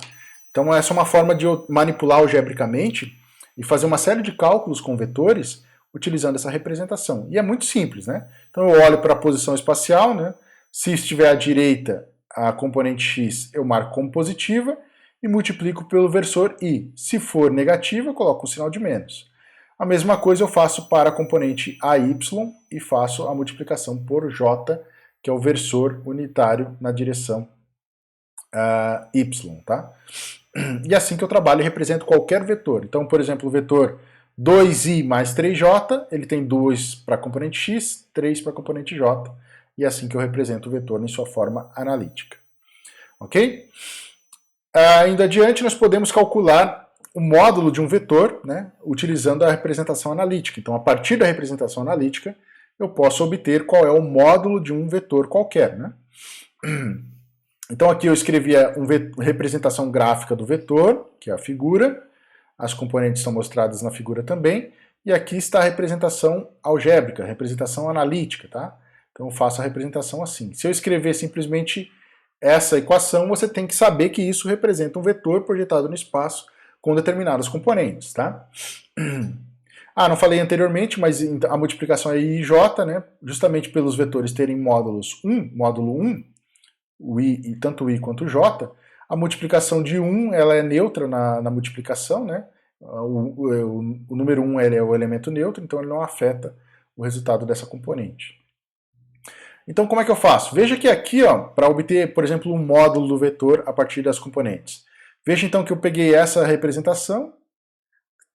Então essa é uma forma de eu manipular algebricamente e fazer uma série de cálculos com vetores utilizando essa representação. E é muito simples, né? Então eu olho para a posição espacial, né? Se estiver à direita a componente x, eu marco como positiva e multiplico pelo vetor i. Se for negativa, eu coloco um sinal de menos. A mesma coisa eu faço para a componente AY e faço a multiplicação por J, que é o vetor unitário na direção Y, tá? E assim que eu trabalho e represento qualquer vetor. Então, por exemplo, o vetor 2i mais 3j, ele tem 2 para a componente x, 3 para a componente j, e é assim que eu represento o vetor em sua forma analítica. Ok? Ainda adiante, nós podemos calcular o módulo de um vetor, né, utilizando a representação analítica. Então, a partir da representação analítica, eu posso obter qual é o módulo de um vetor qualquer. Né? Então, aqui eu escrevi uma representação gráfica do vetor, que é a figura. As componentes são mostradas na figura também. E aqui está a representação algébrica, a representação analítica. Tá? Então, eu faço a representação assim. Se eu escrever simplesmente essa equação, você tem que saber que isso representa um vetor projetado no espaço com determinados componentes, tá? Não falei anteriormente, mas a multiplicação é I e J, né? Justamente pelos vetores terem módulos 1, módulo 1, o I, tanto o I quanto o J, a multiplicação de 1 ela é neutra na multiplicação, né? O número 1 ele é o elemento neutro, então ele não afeta o resultado dessa componente. Então, como é que eu faço? Veja que aqui, para obter, por exemplo, um módulo do vetor a partir das componentes. Veja então que eu peguei essa representação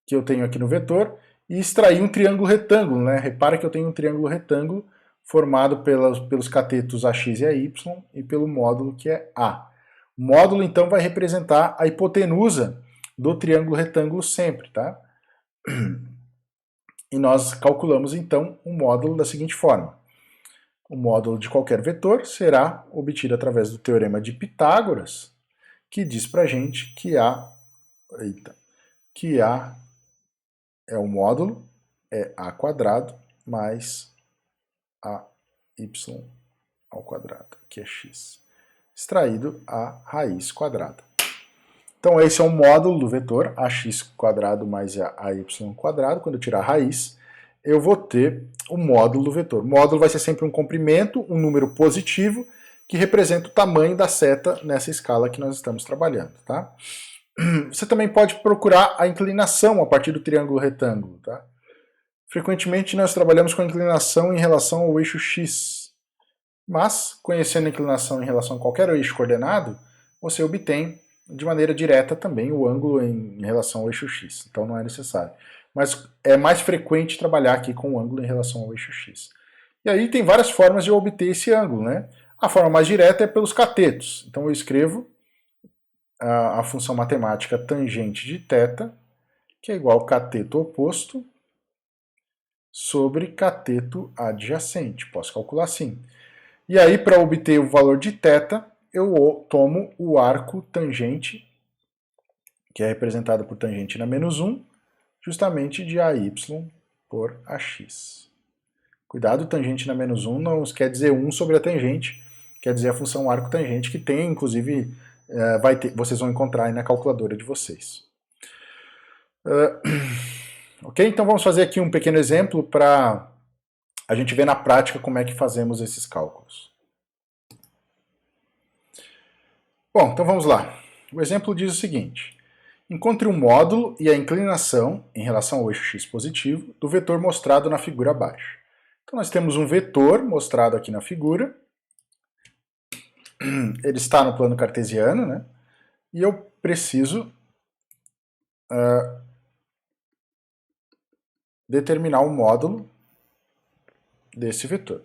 que eu tenho aqui no vetor e extraí um triângulo retângulo. Né? Repara que eu tenho um triângulo retângulo formado pelos catetos AX e AY e pelo módulo que é A. O módulo, então, vai representar a hipotenusa do triângulo retângulo sempre. Tá? E nós calculamos, então, o módulo da seguinte forma. O módulo de qualquer vetor será obtido através do teorema de Pitágoras, que diz pra gente que A é o módulo, é A quadrado mais AY ao quadrado, que é x, extraído a raiz quadrada. Então esse é o módulo do vetor, ax quadrado mais AY quadrado. Quando eu tirar a raiz, eu vou ter o módulo do vetor. O módulo vai ser sempre um comprimento, um número positivo, que representa o tamanho da seta nessa escala que nós estamos trabalhando. Tá? Você também pode procurar a inclinação a partir do triângulo retângulo. Tá? Frequentemente nós trabalhamos com a inclinação em relação ao eixo x, mas conhecendo a inclinação em relação a qualquer eixo coordenado, você obtém de maneira direta também o ângulo em relação ao eixo x, então não é necessário. Mas é mais frequente trabalhar aqui com o ângulo em relação ao eixo x. E aí tem várias formas de obter esse ângulo, né? A forma mais direta é pelos catetos. Então eu escrevo a função matemática tangente de θ, que é igual a cateto oposto sobre cateto adjacente. Posso calcular assim. E aí, para obter o valor de θ, eu tomo o arco tangente, que é representado por tangente na menos 1, justamente de AY por AX. Cuidado, tangente na menos 1 não quer dizer 1 sobre a tangente, quer dizer a função arco tangente, que tem, inclusive, vocês vão encontrar aí na calculadora de vocês. Ok? Então vamos fazer aqui um pequeno exemplo para a gente ver na prática como é que fazemos esses cálculos. Bom, então vamos lá. O exemplo diz o seguinte. Encontre um módulo e a inclinação, em relação ao eixo x positivo, do vetor mostrado na figura abaixo. Então nós temos um vetor mostrado aqui na figura. Ele está no plano cartesiano, né? E eu preciso determinar o módulo desse vetor.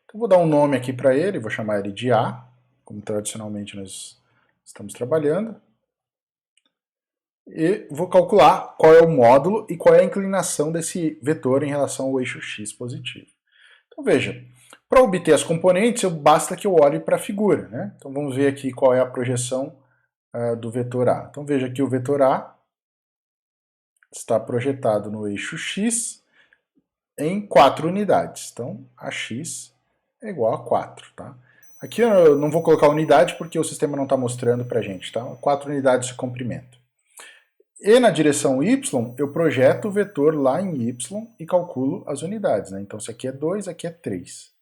Então vou dar um nome aqui para ele, vou chamar ele de A, como tradicionalmente nós estamos trabalhando. E vou calcular qual é o módulo e qual é a inclinação desse vetor em relação ao eixo x positivo. Então veja, para obter as componentes, basta que eu olhe para a figura, né? Então vamos ver aqui qual é a projeção do vetor A. Então veja que o vetor A está projetado no eixo x em 4 unidades. Então AX é igual a 4, tá? Aqui eu não vou colocar unidade porque o sistema não está mostrando para a gente, tá? 4 unidades de comprimento. E na direção y, eu projeto o vetor lá em y e calculo as unidades, né? Então, isso aqui é 2, aqui é 3.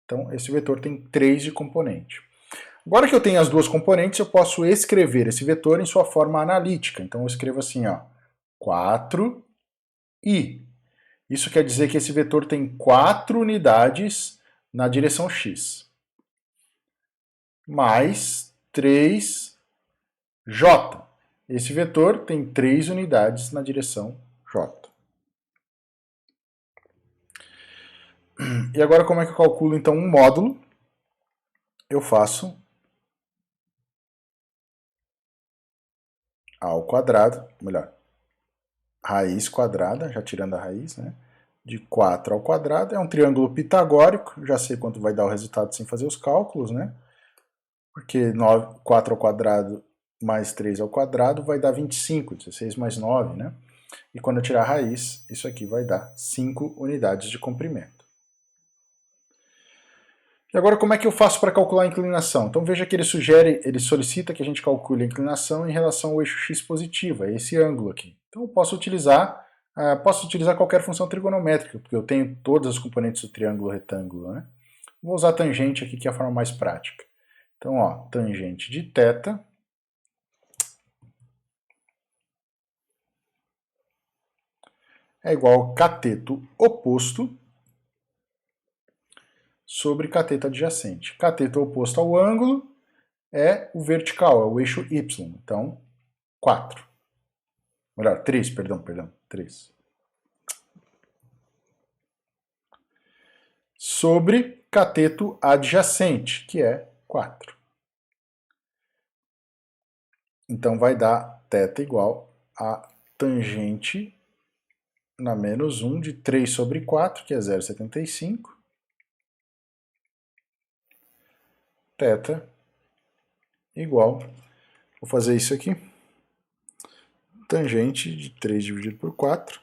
Então, esse vetor tem 3 de componente. Agora que eu tenho as duas componentes, eu posso escrever esse vetor em sua forma analítica. Então, eu escrevo assim, ó, 4i. Isso quer dizer que esse vetor tem 4 unidades na direção x. Mais 3j. Esse vetor tem 3 unidades na direção j. E agora como é que eu calculo então um módulo? Eu faço a ao quadrado, melhor, raiz quadrada, já tirando a raiz, né? De 4 ao quadrado, é um triângulo pitagórico, já sei quanto vai dar o resultado sem fazer os cálculos, né? Porque 4 ao quadrado mais 3 ao quadrado vai dar 25, 16 mais 9, né? E quando eu tirar a raiz, isso aqui vai dar 5 unidades de comprimento. E agora como é que eu faço para calcular a inclinação? Então veja que ele solicita que a gente calcule a inclinação em relação ao eixo x positivo, é esse ângulo aqui. Então eu posso utilizar qualquer função trigonométrica, porque eu tenho todas as componentes do triângulo retângulo, né? Vou usar a tangente aqui, que é a forma mais prática. Então, ó, tangente de θ é igual ao cateto oposto sobre cateto adjacente. Cateto oposto ao ângulo é o vertical, é o eixo y. Então, 4. Melhor, 3, perdão, 3. Sobre cateto adjacente, que é 4. Então vai dar θ igual a tangente na menos 1 de 3 sobre 4, que é 0,75. Θ igual, vou fazer isso aqui, tangente de 3 dividido por 4,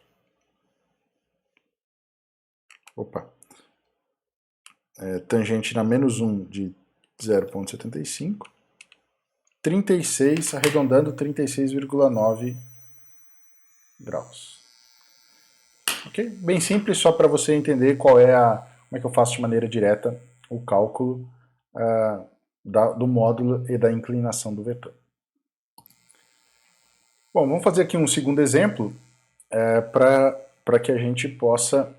tangente na menos 1 de 0,75, 36, arredondando 36,9 graus. Ok? Bem simples, só para você entender como é que eu faço de maneira direta o cálculo do módulo e da inclinação do vetor. Bom, vamos fazer aqui um segundo exemplo para que a gente possa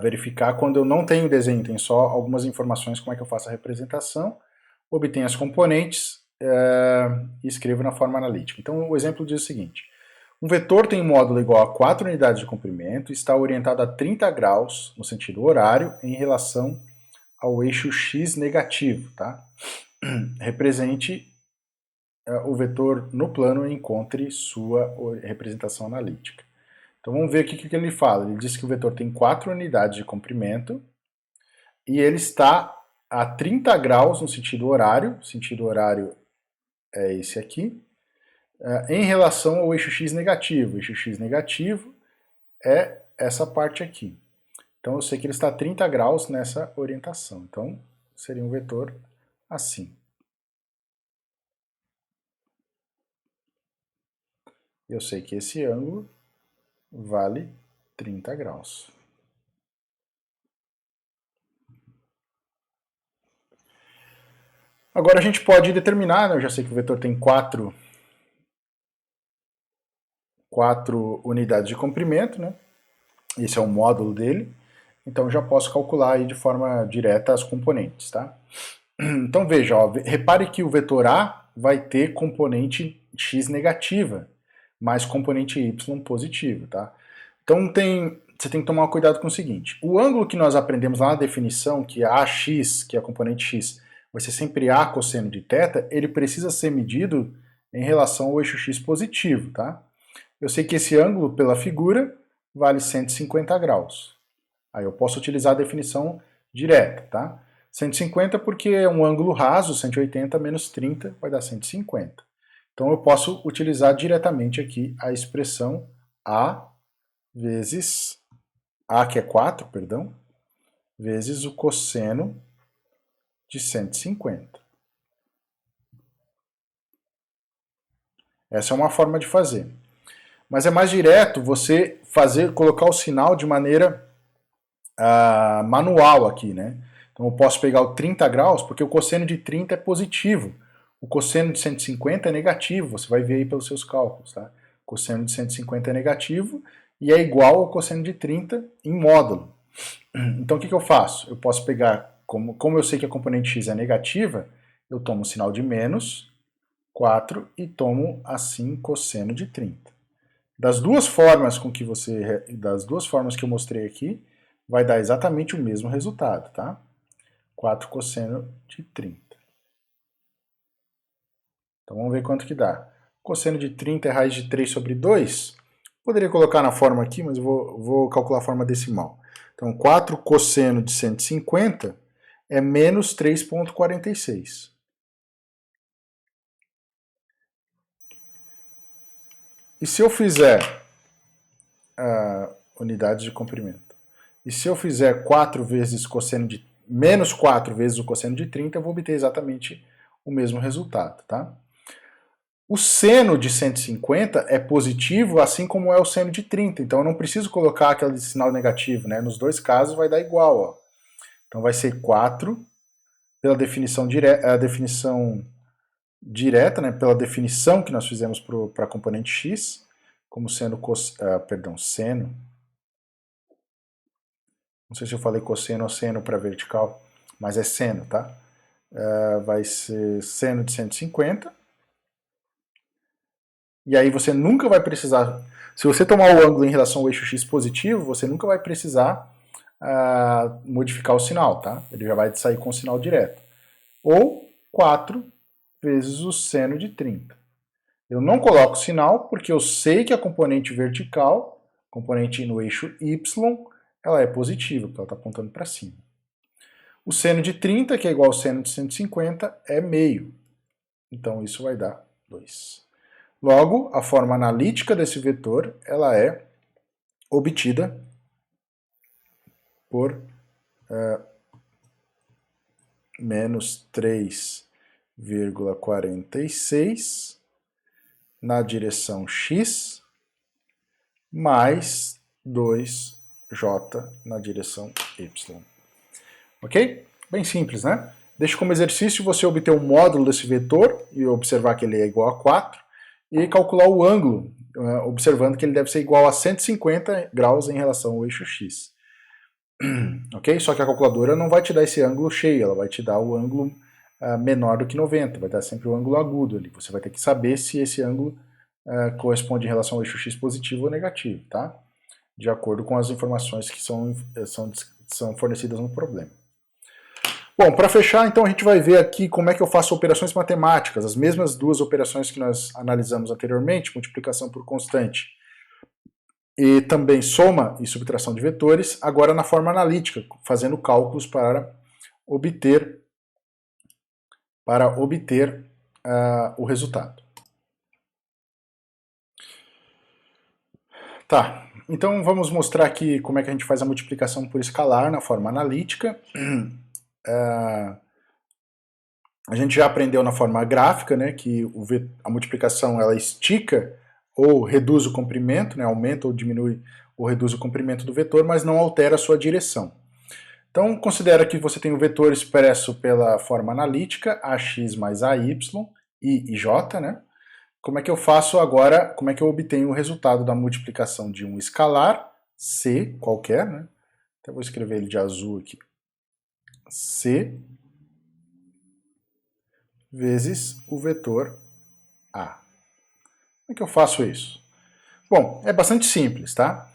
verificar quando eu não tenho desenho, tem só algumas informações como é que eu faço a representação, obtenho as componentes e escrevo na forma analítica. Então o exemplo diz o seguinte: um vetor tem um módulo igual a 4 unidades de comprimento e está orientado a 30 graus no sentido horário em relação ao eixo x negativo, tá? Represente o vetor no plano e encontre sua representação analítica. Então vamos ver aqui o que ele fala. Ele diz que o vetor tem 4 unidades de comprimento e ele está a 30 graus no sentido horário. O sentido horário é esse aqui. Em relação ao eixo x negativo. O eixo x negativo é essa parte aqui. Então eu sei que ele está a 30 graus nessa orientação. Então seria um vetor assim. Eu sei que esse ângulo vale 30 graus. Agora a gente pode determinar, né, eu já sei que o vetor tem 4 unidades de comprimento, né? Esse é o módulo dele. então já posso calcular aí de forma direta as componentes, tá? Então veja, ó, repare que o vetor A vai ter componente x negativa, mais componente y positivo, tá? Então você tem que tomar cuidado com o seguinte, o ângulo que nós aprendemos lá na definição, que é AX, que é a componente x, vai ser sempre A cosseno de θ, ele precisa ser medido em relação ao eixo x positivo, tá? Eu sei que esse ângulo, pela figura, vale 150 graus. Aí eu posso utilizar a definição direta, tá? 150 porque é um ângulo raso, 180 menos 30 vai dar 150. Então eu posso utilizar diretamente aqui a expressão A vezes, A que é 4, perdão, vezes o cosseno de 150. Essa é uma forma de fazer. Mas é mais direto você colocar o sinal de maneira manual aqui, né? Então eu posso pegar o 30 graus, porque o cosseno de 30 é positivo. O cosseno de 150 é negativo, você vai ver aí pelos seus cálculos, tá? O cosseno de 150 é negativo e é igual ao cosseno de 30 em módulo. Então o que eu faço? Eu posso pegar, como eu sei que a componente x é negativa, eu tomo o sinal de menos 4 e tomo assim cosseno de 30. Das duas formas que eu mostrei aqui, vai dar exatamente o mesmo resultado, tá? 4 cosseno de 30. Então vamos ver quanto que dá. Cosseno de 30 é raiz de 3 sobre 2. Poderia colocar na forma aqui, mas eu vou calcular a forma decimal. Então 4 cosseno de 150 é menos 3,46. E se eu fizer unidade de comprimento? E se eu fizer 4 vezes cosseno de menos 4 vezes o cosseno de 30, eu vou obter exatamente o mesmo resultado, tá? O seno de 150 é positivo, assim como é o seno de 30, então eu não preciso colocar aquele sinal negativo, né? Nos dois casos vai dar igual, ó. Então vai ser 4 pela definição direta, né? Pela definição que nós fizemos para a componente x, como seno, seno. Não sei se eu falei cosseno ou seno para vertical, mas é seno, tá? Vai ser seno de 150. E aí você nunca vai precisar... Se você tomar o ângulo em relação ao eixo x positivo, você nunca vai precisar modificar o sinal, tá? Ele já vai sair com o sinal direto. Ou 4 vezes o seno de 30. Eu não coloco sinal porque eu sei que a componente vertical, componente no eixo y, ela é positiva, porque ela está apontando para cima. O seno de 30, que é igual ao seno de 150, é meio. Então isso vai dar 2. Logo, a forma analítica desse vetor ela é obtida por menos 3,46 na direção x mais 2j na direção y. Ok? Bem simples, né? Deixa como exercício você obter o módulo desse vetor e observar que ele é igual a 4 e calcular o ângulo, observando que ele deve ser igual a 150 graus em relação ao eixo x. Ok? Só que a calculadora não vai te dar esse ângulo cheio, ela vai te dar o ângulo menor do que 90, vai dar sempre o ângulo agudo ali. Você vai ter que saber se esse ângulo corresponde em relação ao eixo x positivo ou negativo, tá? De acordo com as informações que são fornecidas no problema. Bom, para fechar, então, a gente vai ver aqui como é que eu faço operações matemáticas, as mesmas duas operações que nós analisamos anteriormente, multiplicação por constante e também soma e subtração de vetores, agora na forma analítica, fazendo cálculos para obter o resultado. Tá, então vamos mostrar aqui como é que a gente faz a multiplicação por escalar na forma analítica. A gente já aprendeu na forma gráfica, né, que a multiplicação ela estica ou reduz o comprimento, né, aumenta ou diminui ou reduz o comprimento do vetor, mas não altera a sua direção. Então, considera que você tem o vetor expresso pela forma analítica, ax mais ay, i e j, né? Como é que eu faço agora, como é que eu obtenho o resultado da multiplicação de um escalar, c, qualquer, né, Então, vou escrever ele de azul aqui. C vezes o vetor A. Como é que eu faço isso? Bom, é bastante simples, tá?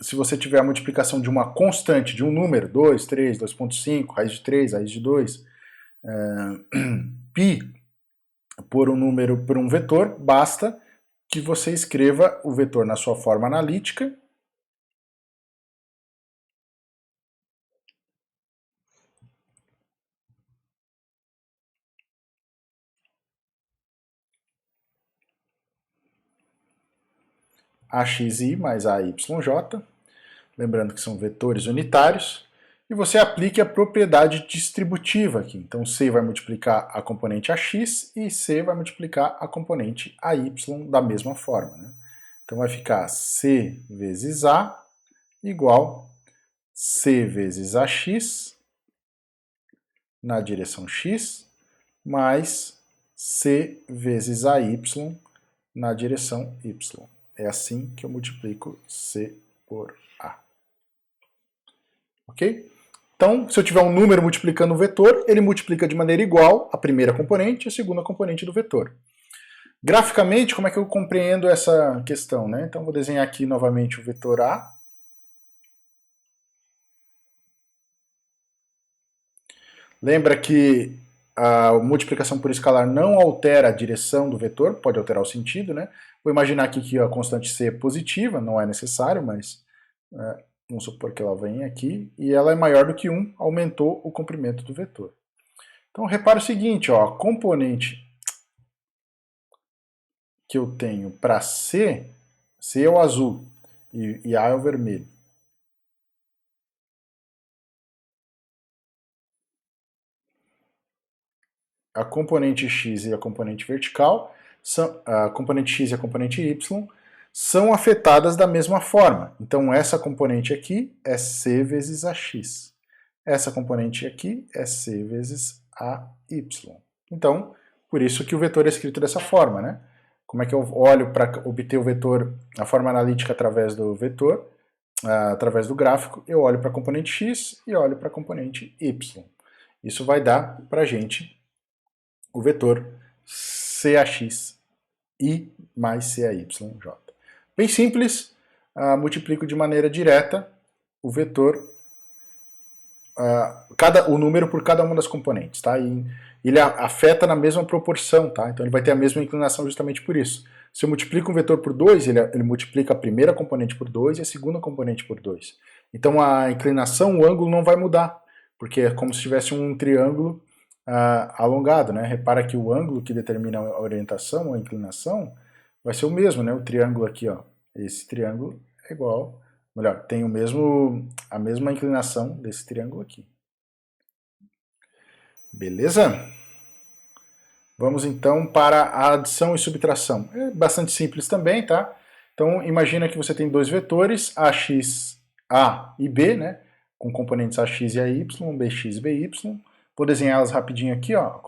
Se você tiver a multiplicação de uma constante, de um número, 2, 3, 2,5, raiz de 3, raiz de 2, π por um número, por um vetor, basta que você escreva o vetor na sua forma analítica AXI mais AYJ, lembrando que são vetores unitários, e você aplique a propriedade distributiva aqui. Então C vai multiplicar a componente AX e C vai multiplicar a componente AY da mesma forma, né? Então vai ficar C vezes A igual C vezes AX na direção X mais C vezes AY na direção Y. É assim que eu multiplico C por A. Ok? Então, se eu tiver um número multiplicando um vetor, ele multiplica de maneira igual a primeira componente e a segunda componente do vetor. Graficamente, como é que eu compreendo essa questão, né? Então, vou desenhar aqui novamente o vetor A. Lembra que a multiplicação por escalar não altera a direção do vetor, pode alterar o sentido, né? Vou imaginar aqui que a constante C é positiva, não é necessário, mas vamos supor que ela vem aqui, e ela é maior do que 1, aumentou o comprimento do vetor. Então, repara o seguinte, ó, a componente que eu tenho para C, C é o azul e A é o vermelho. A componente x e a componente vertical, a componente x e a componente y, são afetadas da mesma forma. Então essa componente aqui é c vezes ax. Essa componente aqui é c vezes ay. Então, por isso que o vetor é escrito dessa forma, né? Como é que eu olho para obter o vetor, a forma analítica através do vetor, através do gráfico? Eu olho para a componente x e olho para a componente y. Isso vai dar para a gente o vetor CAX I mais CAYJ. Bem simples, multiplico de maneira direta o vetor, o número por cada uma das componentes, tá? E ele afeta na mesma proporção, tá? Então ele vai ter a mesma inclinação justamente por isso. Se eu multiplico um vetor por 2, ele multiplica a primeira componente por 2 e a segunda componente por 2. Então a inclinação, o ângulo não vai mudar, porque é como se tivesse um triângulo alongado, né? Repara que o ângulo que determina a orientação, a inclinação, vai ser o mesmo, né? O triângulo aqui, ó, esse triângulo é igual, melhor, tem a mesma inclinação desse triângulo aqui. Beleza? Vamos então para a adição e subtração. É bastante simples também, tá? Então imagina que você tem dois vetores, AX, A e B, né? Com componentes AX e AY, BX e BY. Vou desenhá-las rapidinho aqui, ó.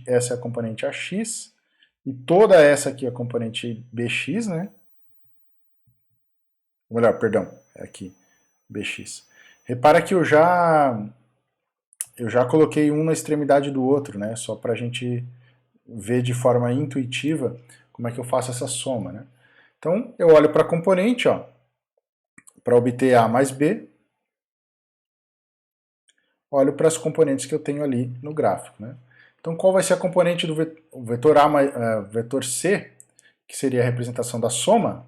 Essa é a componente AX e toda essa aqui é a componente BX, né? Ou melhor, perdão, é aqui, BX. Repara que eu já coloquei um na extremidade do outro, né? Só para a gente ver de forma intuitiva como é que eu faço essa soma, né? Então, eu olho para a componente, ó, para obter A mais B, olho para as componentes que eu tenho ali no gráfico, né? Então, qual vai ser a componente do vetor A mais, vetor C, que seria a representação da soma?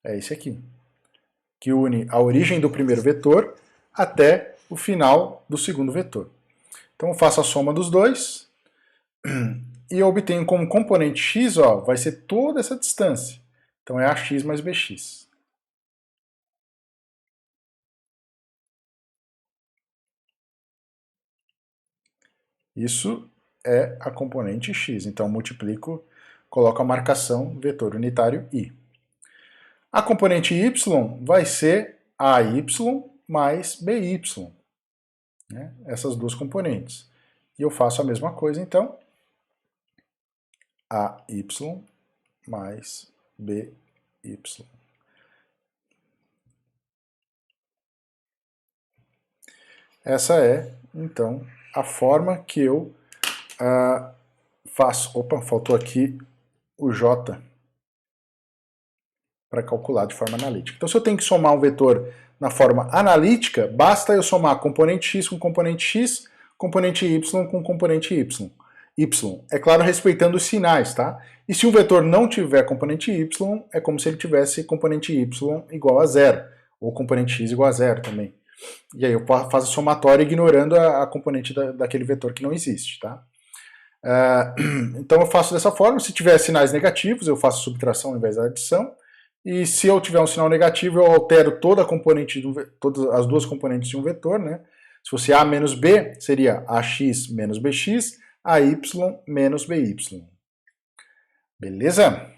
É esse aqui, que une a origem do primeiro vetor até o final do segundo vetor. Então, eu faço a soma dos dois e eu obtenho como componente x, ó, vai ser toda essa distância. Então, é ax mais bx. Isso é a componente x. Então, multiplico, coloco a marcação vetor unitário i. A componente y vai ser AY mais BY. Né? Essas duas componentes. E eu faço a mesma coisa, então. AY mais BY. Essa é, então, a forma que eu faço. Opa, faltou aqui o J para calcular de forma analítica. Então, se eu tenho que somar um vetor na forma analítica, basta eu somar componente x com componente x, componente y com componente y. É claro, respeitando os sinais, tá? E se um vetor não tiver componente y, é como se ele tivesse componente y igual a zero, ou componente x igual a zero também. E aí eu faço a somatória ignorando a componente daquele vetor que não existe, tá? Então eu faço dessa forma. Se tiver sinais negativos, eu faço subtração ao invés da adição. E se eu tiver um sinal negativo, eu altero toda a componente todas as duas componentes de um vetor, né? Se fosse A menos B, seria AX menos BX, AY menos BY. Beleza?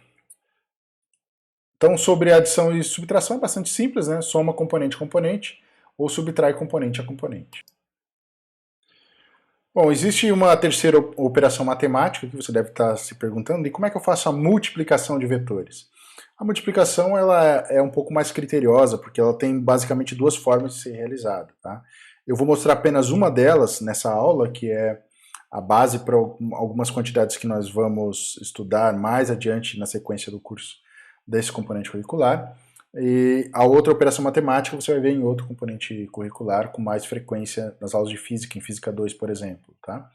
Então, sobre adição e subtração é bastante simples, né? Soma componente a componente ou subtrai componente a componente. Bom, existe uma terceira operação matemática que você deve estar se perguntando, e como é que eu faço a multiplicação de vetores? A multiplicação ela é um pouco mais criteriosa, porque ela tem basicamente duas formas de ser realizada. Tá? Eu vou mostrar apenas uma delas nessa aula, que é a base para algumas quantidades que nós vamos estudar mais adiante na sequência do curso desse componente curricular. E a outra operação matemática você vai ver em outro componente curricular com mais frequência nas aulas de física, em física 2, por exemplo. Tá?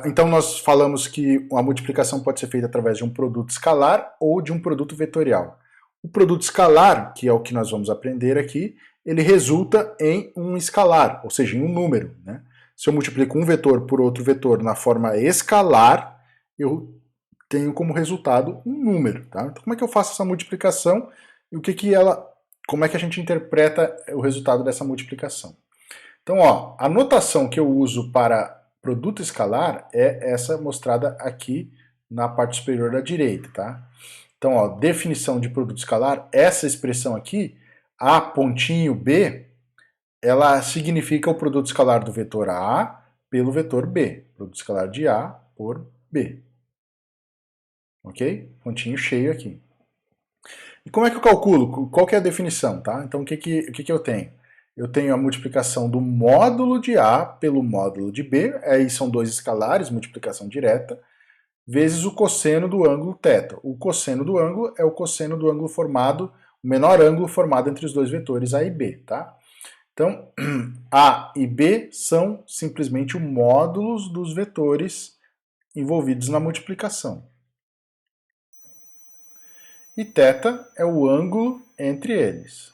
Então nós falamos que a multiplicação pode ser feita através de um produto escalar ou de um produto vetorial. O produto escalar, que é o que nós vamos aprender aqui, ele resulta em um escalar, ou seja, em um número. Né? Se eu multiplico um vetor por outro vetor na forma escalar, eu tenho como resultado um número. Tá? Então como é que eu faço essa multiplicação e como é que a gente interpreta o resultado dessa multiplicação? Então, ó, a notação que eu uso para produto escalar é essa mostrada aqui na parte superior da direita, tá? Então, ó, definição de produto escalar, essa expressão aqui, A pontinho B, ela significa o produto escalar do vetor A pelo vetor B. Produto escalar de A por B. Ok? Pontinho cheio aqui. E como é que eu calculo? Qual que é a definição, tá? Então, o que eu tenho? Eu tenho a multiplicação do módulo de A pelo módulo de B, aí são dois escalares, multiplicação direta, vezes o cosseno do ângulo θ. O cosseno do ângulo é o cosseno do ângulo formado, o menor ângulo formado entre os dois vetores A e B, tá? Então, A e B são simplesmente os módulos dos vetores envolvidos na multiplicação. E θ é o ângulo entre eles.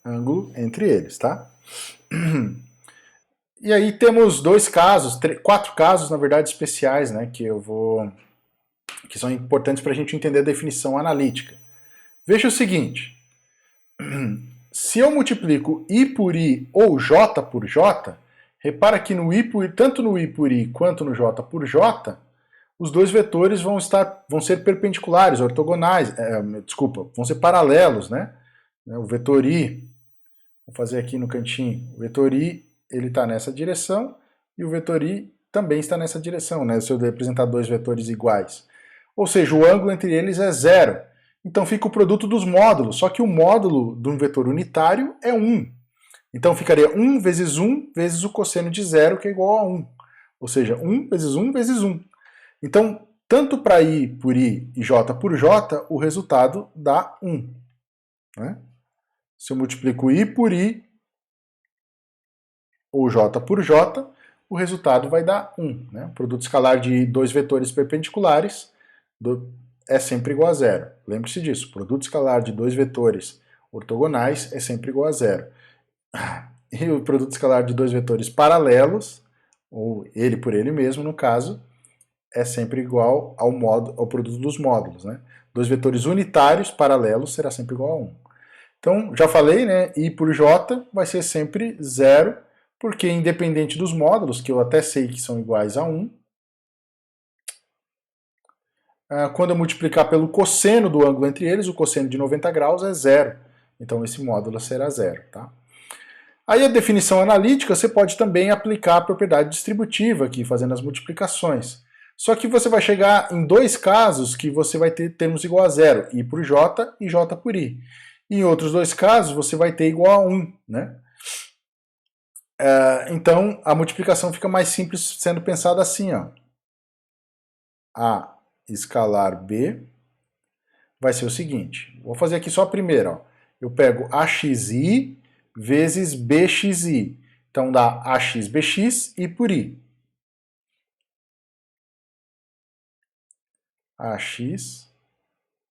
Ângulo entre eles, tá? E aí temos quatro casos, na verdade, especiais, né, que são importantes para a gente entender a definição analítica. Veja o seguinte, se eu multiplico I por I ou J por J, repara que tanto no I por I quanto no J por J, os dois vetores vão ser perpendiculares, ortogonais, vão ser paralelos, né? O vetor I, vou fazer aqui no cantinho, o vetor I ele está nessa direção e o vetor I também está nessa direção, né? Se eu representar dois vetores iguais. Ou seja, o ângulo entre eles é zero. Então fica o produto dos módulos, só que o módulo de um vetor unitário é 1. Então ficaria 1 vezes o cosseno de zero, que é igual a 1. Ou seja, 1 vezes 1 vezes 1. Então, tanto para I por I e J por J, o resultado dá 1. Né? Se eu multiplico I por I ou J por J, o resultado vai dar 1. Né? O produto escalar de dois vetores perpendiculares é sempre igual a zero. Lembre-se disso, o produto escalar de dois vetores ortogonais é sempre igual a zero. E o produto escalar de dois vetores paralelos, ou ele por ele mesmo, no caso, é sempre igual ao produto dos módulos. Né? Dois vetores unitários paralelos será sempre igual a 1. Então, já falei, né, I por J vai ser sempre zero, porque independente dos módulos, que eu até sei que são iguais a 1, quando eu multiplicar pelo cosseno do ângulo entre eles, o cosseno de 90 graus é zero. Então esse módulo será zero. Tá? Aí a definição analítica você pode também aplicar a propriedade distributiva aqui, fazendo as multiplicações. Só que você vai chegar em dois casos que você vai ter termos igual a zero, I por J e J por I. Em outros dois casos você vai ter igual a 1, né? Então a multiplicação fica mais simples sendo pensada assim, ó. A escalar B vai ser o seguinte, vou fazer aqui só a primeira, ó. Eu pego AXI vezes BXI, então dá AXBX I por I. AX,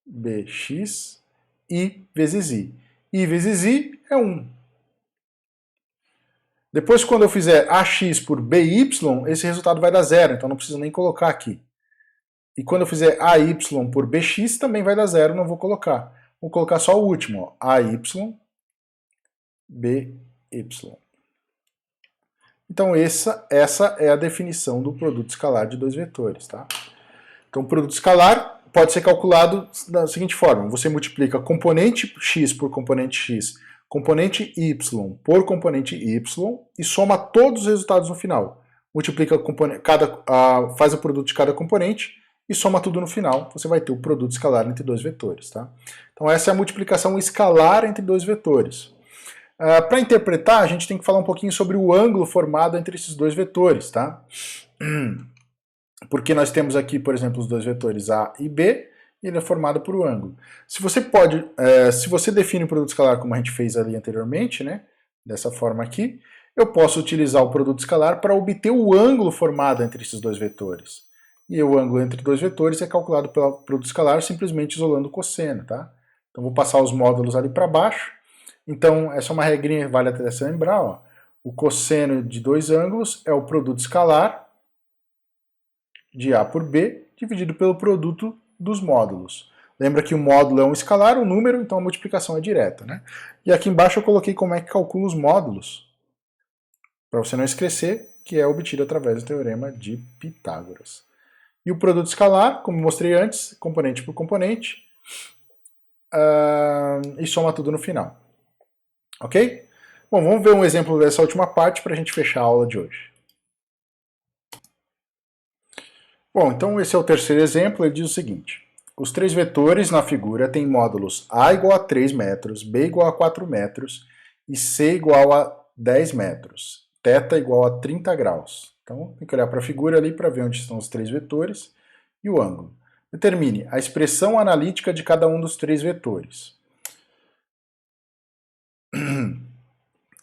BX, I vezes I. I vezes I é 1. Depois, quando eu fizer AX por BY, esse resultado vai dar zero, então não preciso nem colocar aqui. E quando eu fizer AY por BX, também vai dar zero, não vou colocar. Vou colocar só o último, ó, AY, BY. Então essa é a definição do produto escalar de dois vetores, tá? Então o produto escalar pode ser calculado da seguinte forma, você multiplica componente x por componente x, componente y por componente y e soma todos os resultados no final. Multiplica faz o produto de cada componente e soma tudo no final, você vai ter o produto escalar entre dois vetores, tá? Então essa é a multiplicação escalar entre dois vetores. Para interpretar, a gente tem que falar um pouquinho sobre o ângulo formado entre esses dois vetores, tá? Porque nós temos aqui, por exemplo, os dois vetores A e B, e ele é formado por um ângulo. Se você define o produto escalar como a gente fez ali anteriormente, né, dessa forma aqui, eu posso utilizar o produto escalar para obter o ângulo formado entre esses dois vetores. E o ângulo entre dois vetores é calculado pelo produto escalar simplesmente isolando o cosseno, tá? Então vou passar os módulos ali para baixo. Então essa é uma regrinha que vale até se lembrar, ó. O cosseno de dois ângulos é o produto escalar de A por B, dividido pelo produto dos módulos. Lembra que o módulo é um escalar, um número, então a multiplicação é direta, né? E aqui embaixo eu coloquei como é que calcula os módulos, para você não esquecer, que é obtido através do teorema de Pitágoras. E o produto escalar, como mostrei antes, componente por componente, e soma tudo no final. Ok? Bom, vamos ver um exemplo dessa última parte para a gente fechar a aula de hoje. Bom, então esse é o terceiro exemplo, ele diz o seguinte. Os três vetores na figura têm módulos A igual a 3 metros, B igual a 4 metros e C igual a 10 metros. Θ igual a 30 graus. Então tem que olhar para a figura ali para ver onde estão os três vetores e o ângulo. Determine a expressão analítica de cada um dos três vetores.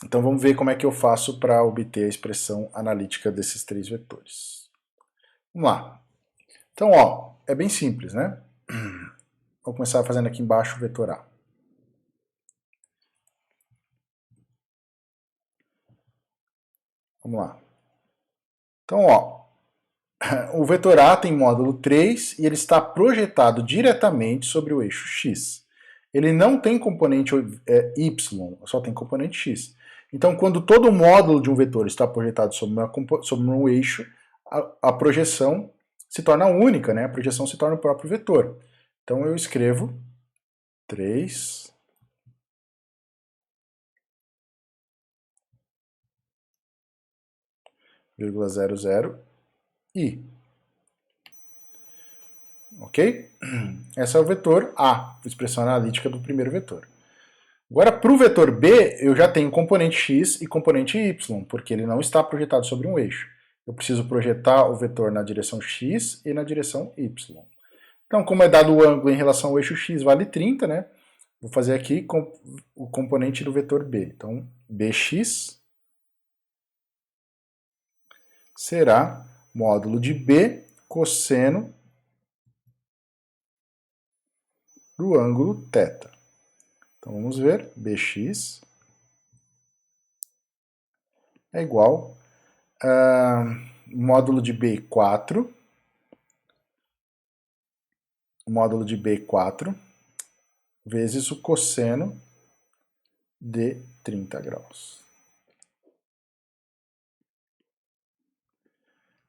Então vamos ver como é que eu faço para obter a expressão analítica desses três vetores. Vamos lá. Então, ó, é bem simples, né? Vou começar fazendo aqui embaixo o vetor A. Vamos lá. Então, ó, o vetor A tem módulo 3 e ele está projetado diretamente sobre o eixo X. Ele não tem componente Y, só tem componente X. Então, quando todo o módulo de um vetor está projetado sobre um eixo, a projeção se torna única, né? A projeção se torna o próprio vetor. Então eu escrevo 3 0,00 I. Ok? Esse é o vetor A, a expressão analítica do primeiro vetor. Agora, para o vetor B, eu já tenho componente x e componente y, porque ele não está projetado sobre um eixo. Eu preciso projetar o vetor na direção x e na direção y. Então, como é dado o ângulo em relação ao eixo x vale 30, né? Vou fazer aqui o componente do vetor B. Então, bx será módulo de B cosseno do ângulo θ. Então vamos ver, bx é igual a módulo de B4, vezes o cosseno de 30 graus.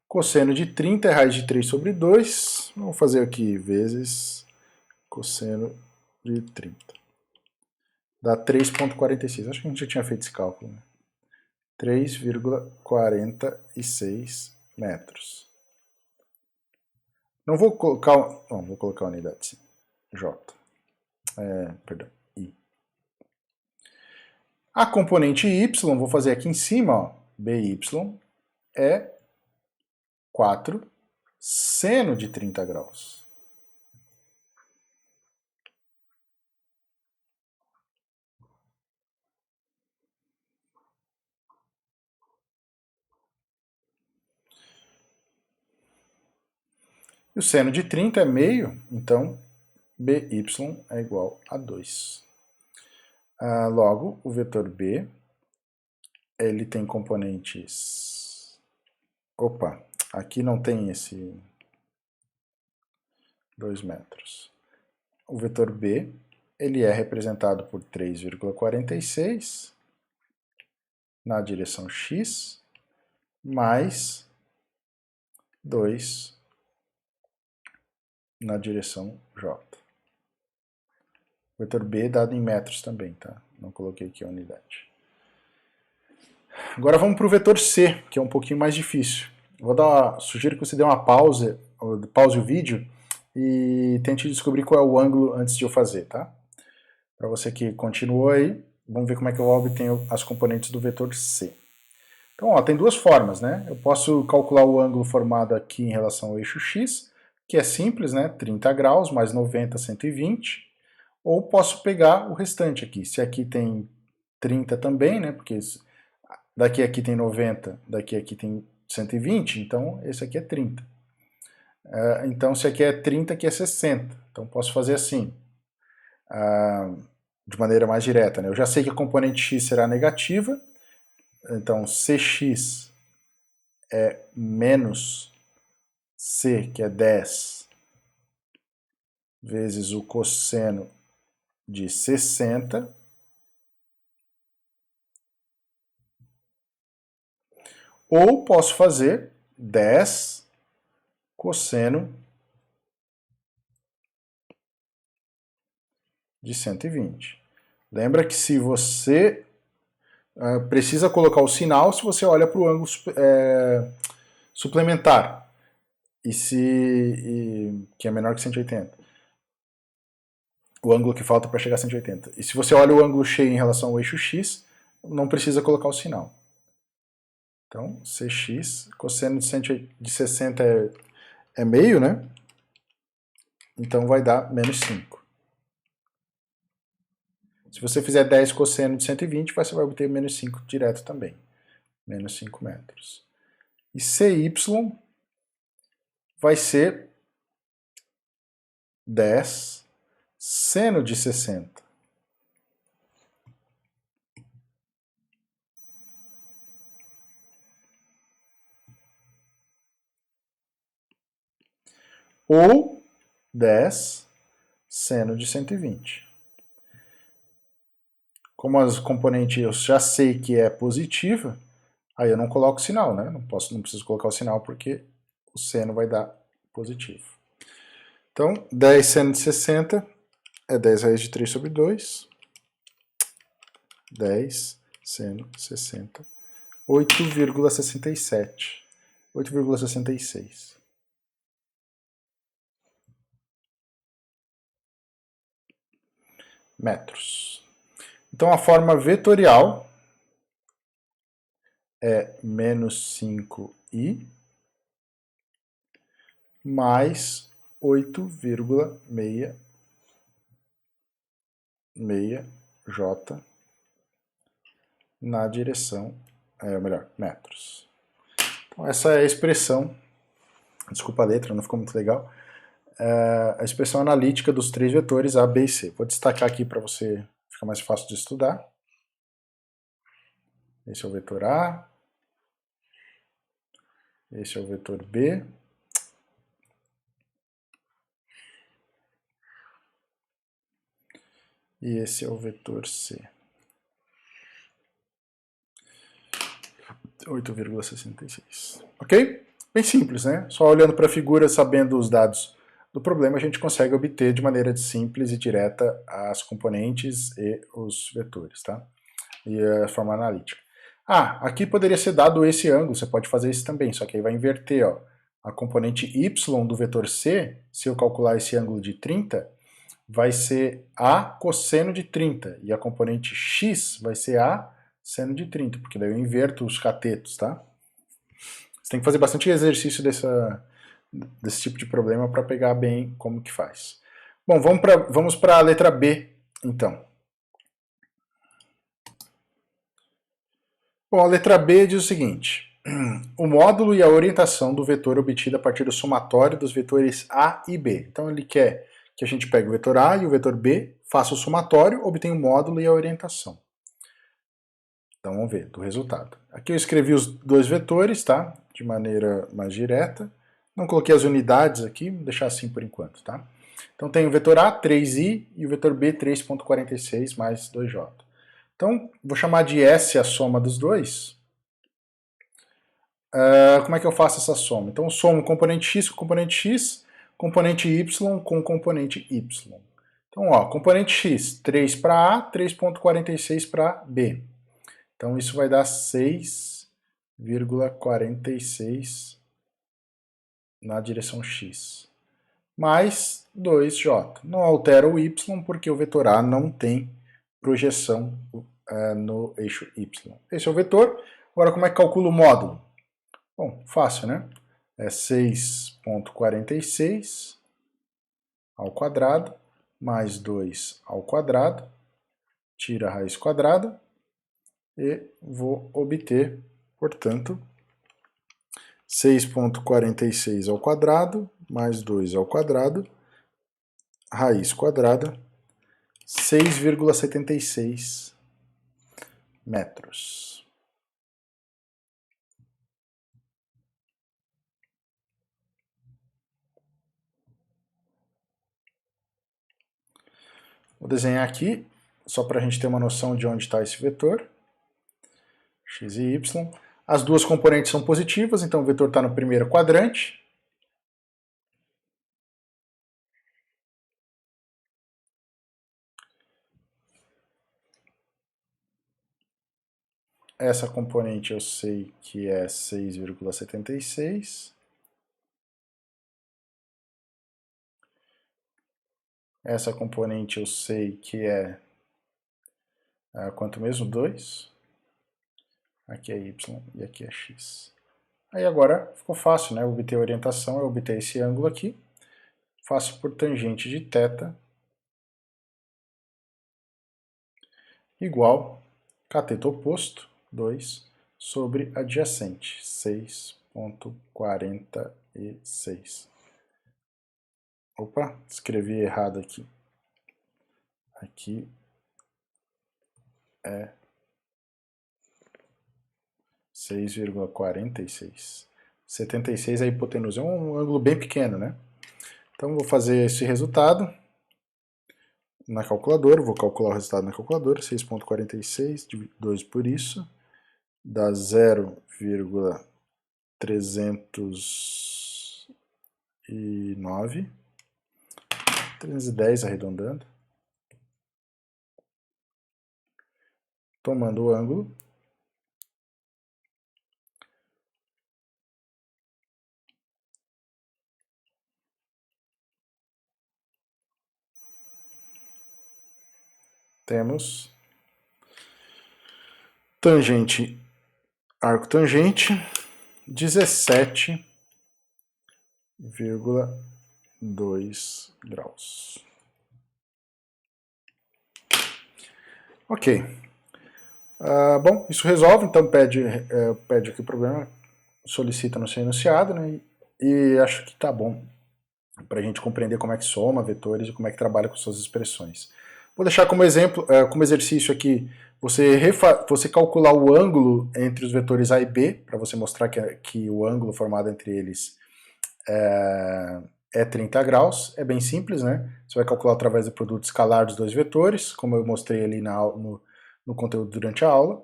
Cosseno de 30 é raiz de 3 sobre 2. Vamos fazer aqui vezes cosseno de 30. Dá 3,46. Acho que a gente já tinha feito esse cálculo, né? 3,46 metros. Não vou colocar, não, vou colocar a unidade sim, J, perdão, I. A componente Y, vou fazer aqui em cima, ó, BY, é 4 seno de 30 graus. E o seno de 30 é meio, então BY é igual a 2. Logo, o vetor B, ele tem componentes... Opa, aqui não tem esse 2 metros. O vetor B, ele é representado por 3,46 na direção x, mais 2 na direção j. O vetor B é dado em metros também, tá? Não coloquei aqui a unidade. Agora vamos para o vetor C, que é um pouquinho mais difícil. Sugiro que você dê uma pause o vídeo e tente descobrir qual é o ângulo antes de eu fazer, tá? Para você que continuou aí, vamos ver como é que eu obtenho as componentes do vetor C. Então, ó, tem duas formas, né? Eu posso calcular o ângulo formado aqui em relação ao eixo x, que é simples, né? 30 graus mais 90, 120. Ou posso pegar o restante aqui. Se aqui tem 30 também, né? Porque daqui aqui tem 90, daqui aqui tem 120, então esse aqui é 30. Então, se aqui é 30, aqui é 60. Então, posso fazer assim, de maneira mais direta, né? Eu já sei que a componente x será negativa, então Cx é menos C, que é 10, vezes o cosseno de 60, ou posso fazer 10 cosseno de 120. Lembra que se você precisa colocar o sinal se você olha para o ângulo suplementar, que é menor que 180. O ângulo que falta para chegar a 180. E se você olha o ângulo cheio em relação ao eixo x, não precisa colocar o sinal. Então, Cx, cosseno de 60 é meio, né? Então vai dar menos 5. Se você fizer 10 cosseno de 120, você vai obter menos 5 direto também. Menos 5 metros. E Cy vai ser 10 seno de 60. Ou 10 seno de 120. Como as componentes eu já sei que é positiva, aí eu não coloco sinal, né? Não preciso colocar o sinal porque o seno vai dar positivo. Então, 10 seno de 60 é 10 raiz de 3 sobre 2. 10 seno 60. 8,67. 8,66. Metros. Então a forma vetorial é menos 5i mais 8,66j na direção, metros. Então essa é a expressão, desculpa a letra, não ficou muito legal, a expressão analítica dos três vetores A, B e C. Vou destacar aqui para você ficar mais fácil de estudar. Esse é o vetor A, esse é o vetor B, e esse é o vetor C. 8,66. Ok? Bem simples, né? Só olhando para a figura, sabendo os dados do problema, a gente consegue obter de maneira simples e direta as componentes e os vetores, tá? E a forma analítica. Ah, aqui poderia ser dado esse ângulo, você pode fazer isso também, só que aí vai inverter, ó. A componente y do vetor c, se eu calcular esse ângulo de 30, vai ser a cosseno de 30, e a componente x vai ser a seno de 30, porque daí eu inverto os catetos, tá? Você tem que fazer bastante exercício desse tipo de problema para pegar bem como que faz. Bom, vamos para a letra B, então. Bom, a letra B diz o seguinte: o módulo e a orientação do vetor obtido a partir do somatório dos vetores A e B. Então ele quer que a gente pegue o vetor A e o vetor B, faça o somatório, obtenha o módulo e a orientação. Então vamos ver do resultado. Aqui eu escrevi os dois vetores, tá? De maneira mais direta. Não coloquei as unidades aqui, vou deixar assim por enquanto, tá? Então tem o vetor A, 3i, e o vetor B, 3.46 mais 2j. Então, vou chamar de S a soma dos dois. Como é que eu faço essa soma? Então, eu somo componente x com componente y com componente y. Então, ó, componente x, 3 para A, 3.46 para B. Então, isso vai dar 6,46 na direção x. Mais 2j. Não altera o y porque o vetor A não tem projeção no eixo y. Esse é o vetor. Agora, como é que calcula o módulo? Bom, fácil, né? É 6,46 ao quadrado mais 2 ao quadrado, tira a raiz quadrada e vou obter, portanto, 6,46 ao quadrado mais 2 ao quadrado, raiz quadrada, 6,76 metros. Vou desenhar aqui, só para a gente ter uma noção de onde está esse vetor, x e y. As duas componentes são positivas, então o vetor está no primeiro quadrante. Essa componente eu sei que é 6,76. Essa componente eu sei que é quanto mesmo? 2. Aqui é y e aqui é x. Aí agora ficou fácil, né? Obter a orientação é obter esse ângulo aqui. Faço por tangente de θ igual cateto oposto, 2, sobre adjacente, 6,46. Opa, escrevi errado aqui. Aqui é 6,46. 76 é a hipotenusa, é um ângulo bem pequeno, né? Então vou fazer esse resultado na calculadora, vou calcular o resultado na calculadora, 6,46, 2 por isso, dá 0,309, 310 arredondando. Tomando o ângulo, temos tangente, arco tangente, 17,2 graus. Ok. Bom, isso resolve, então pede aqui o problema, solicita no seu enunciado, né? E acho que tá bom para a gente compreender como é que soma vetores e como é que trabalha com suas expressões. Vou deixar como exemplo, como exercício aqui, você calcular o ângulo entre os vetores A e B, para você mostrar que o ângulo formado entre eles é 30 graus. É bem simples, né? Você vai calcular através do produto escalar dos dois vetores, como eu mostrei ali no conteúdo durante a aula.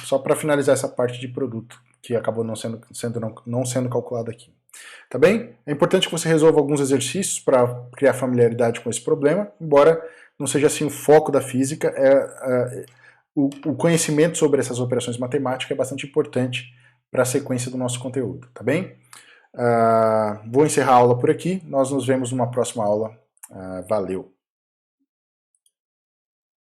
Só para finalizar essa parte de produto, que acabou não sendo calculada aqui. Tá bem? É importante que você resolva alguns exercícios para criar familiaridade com esse problema, embora não seja assim o foco da física. o conhecimento sobre essas operações matemáticas é bastante importante para a sequência do nosso conteúdo, tá bem? Vou encerrar a aula por aqui, nós nos vemos numa próxima aula. Valeu!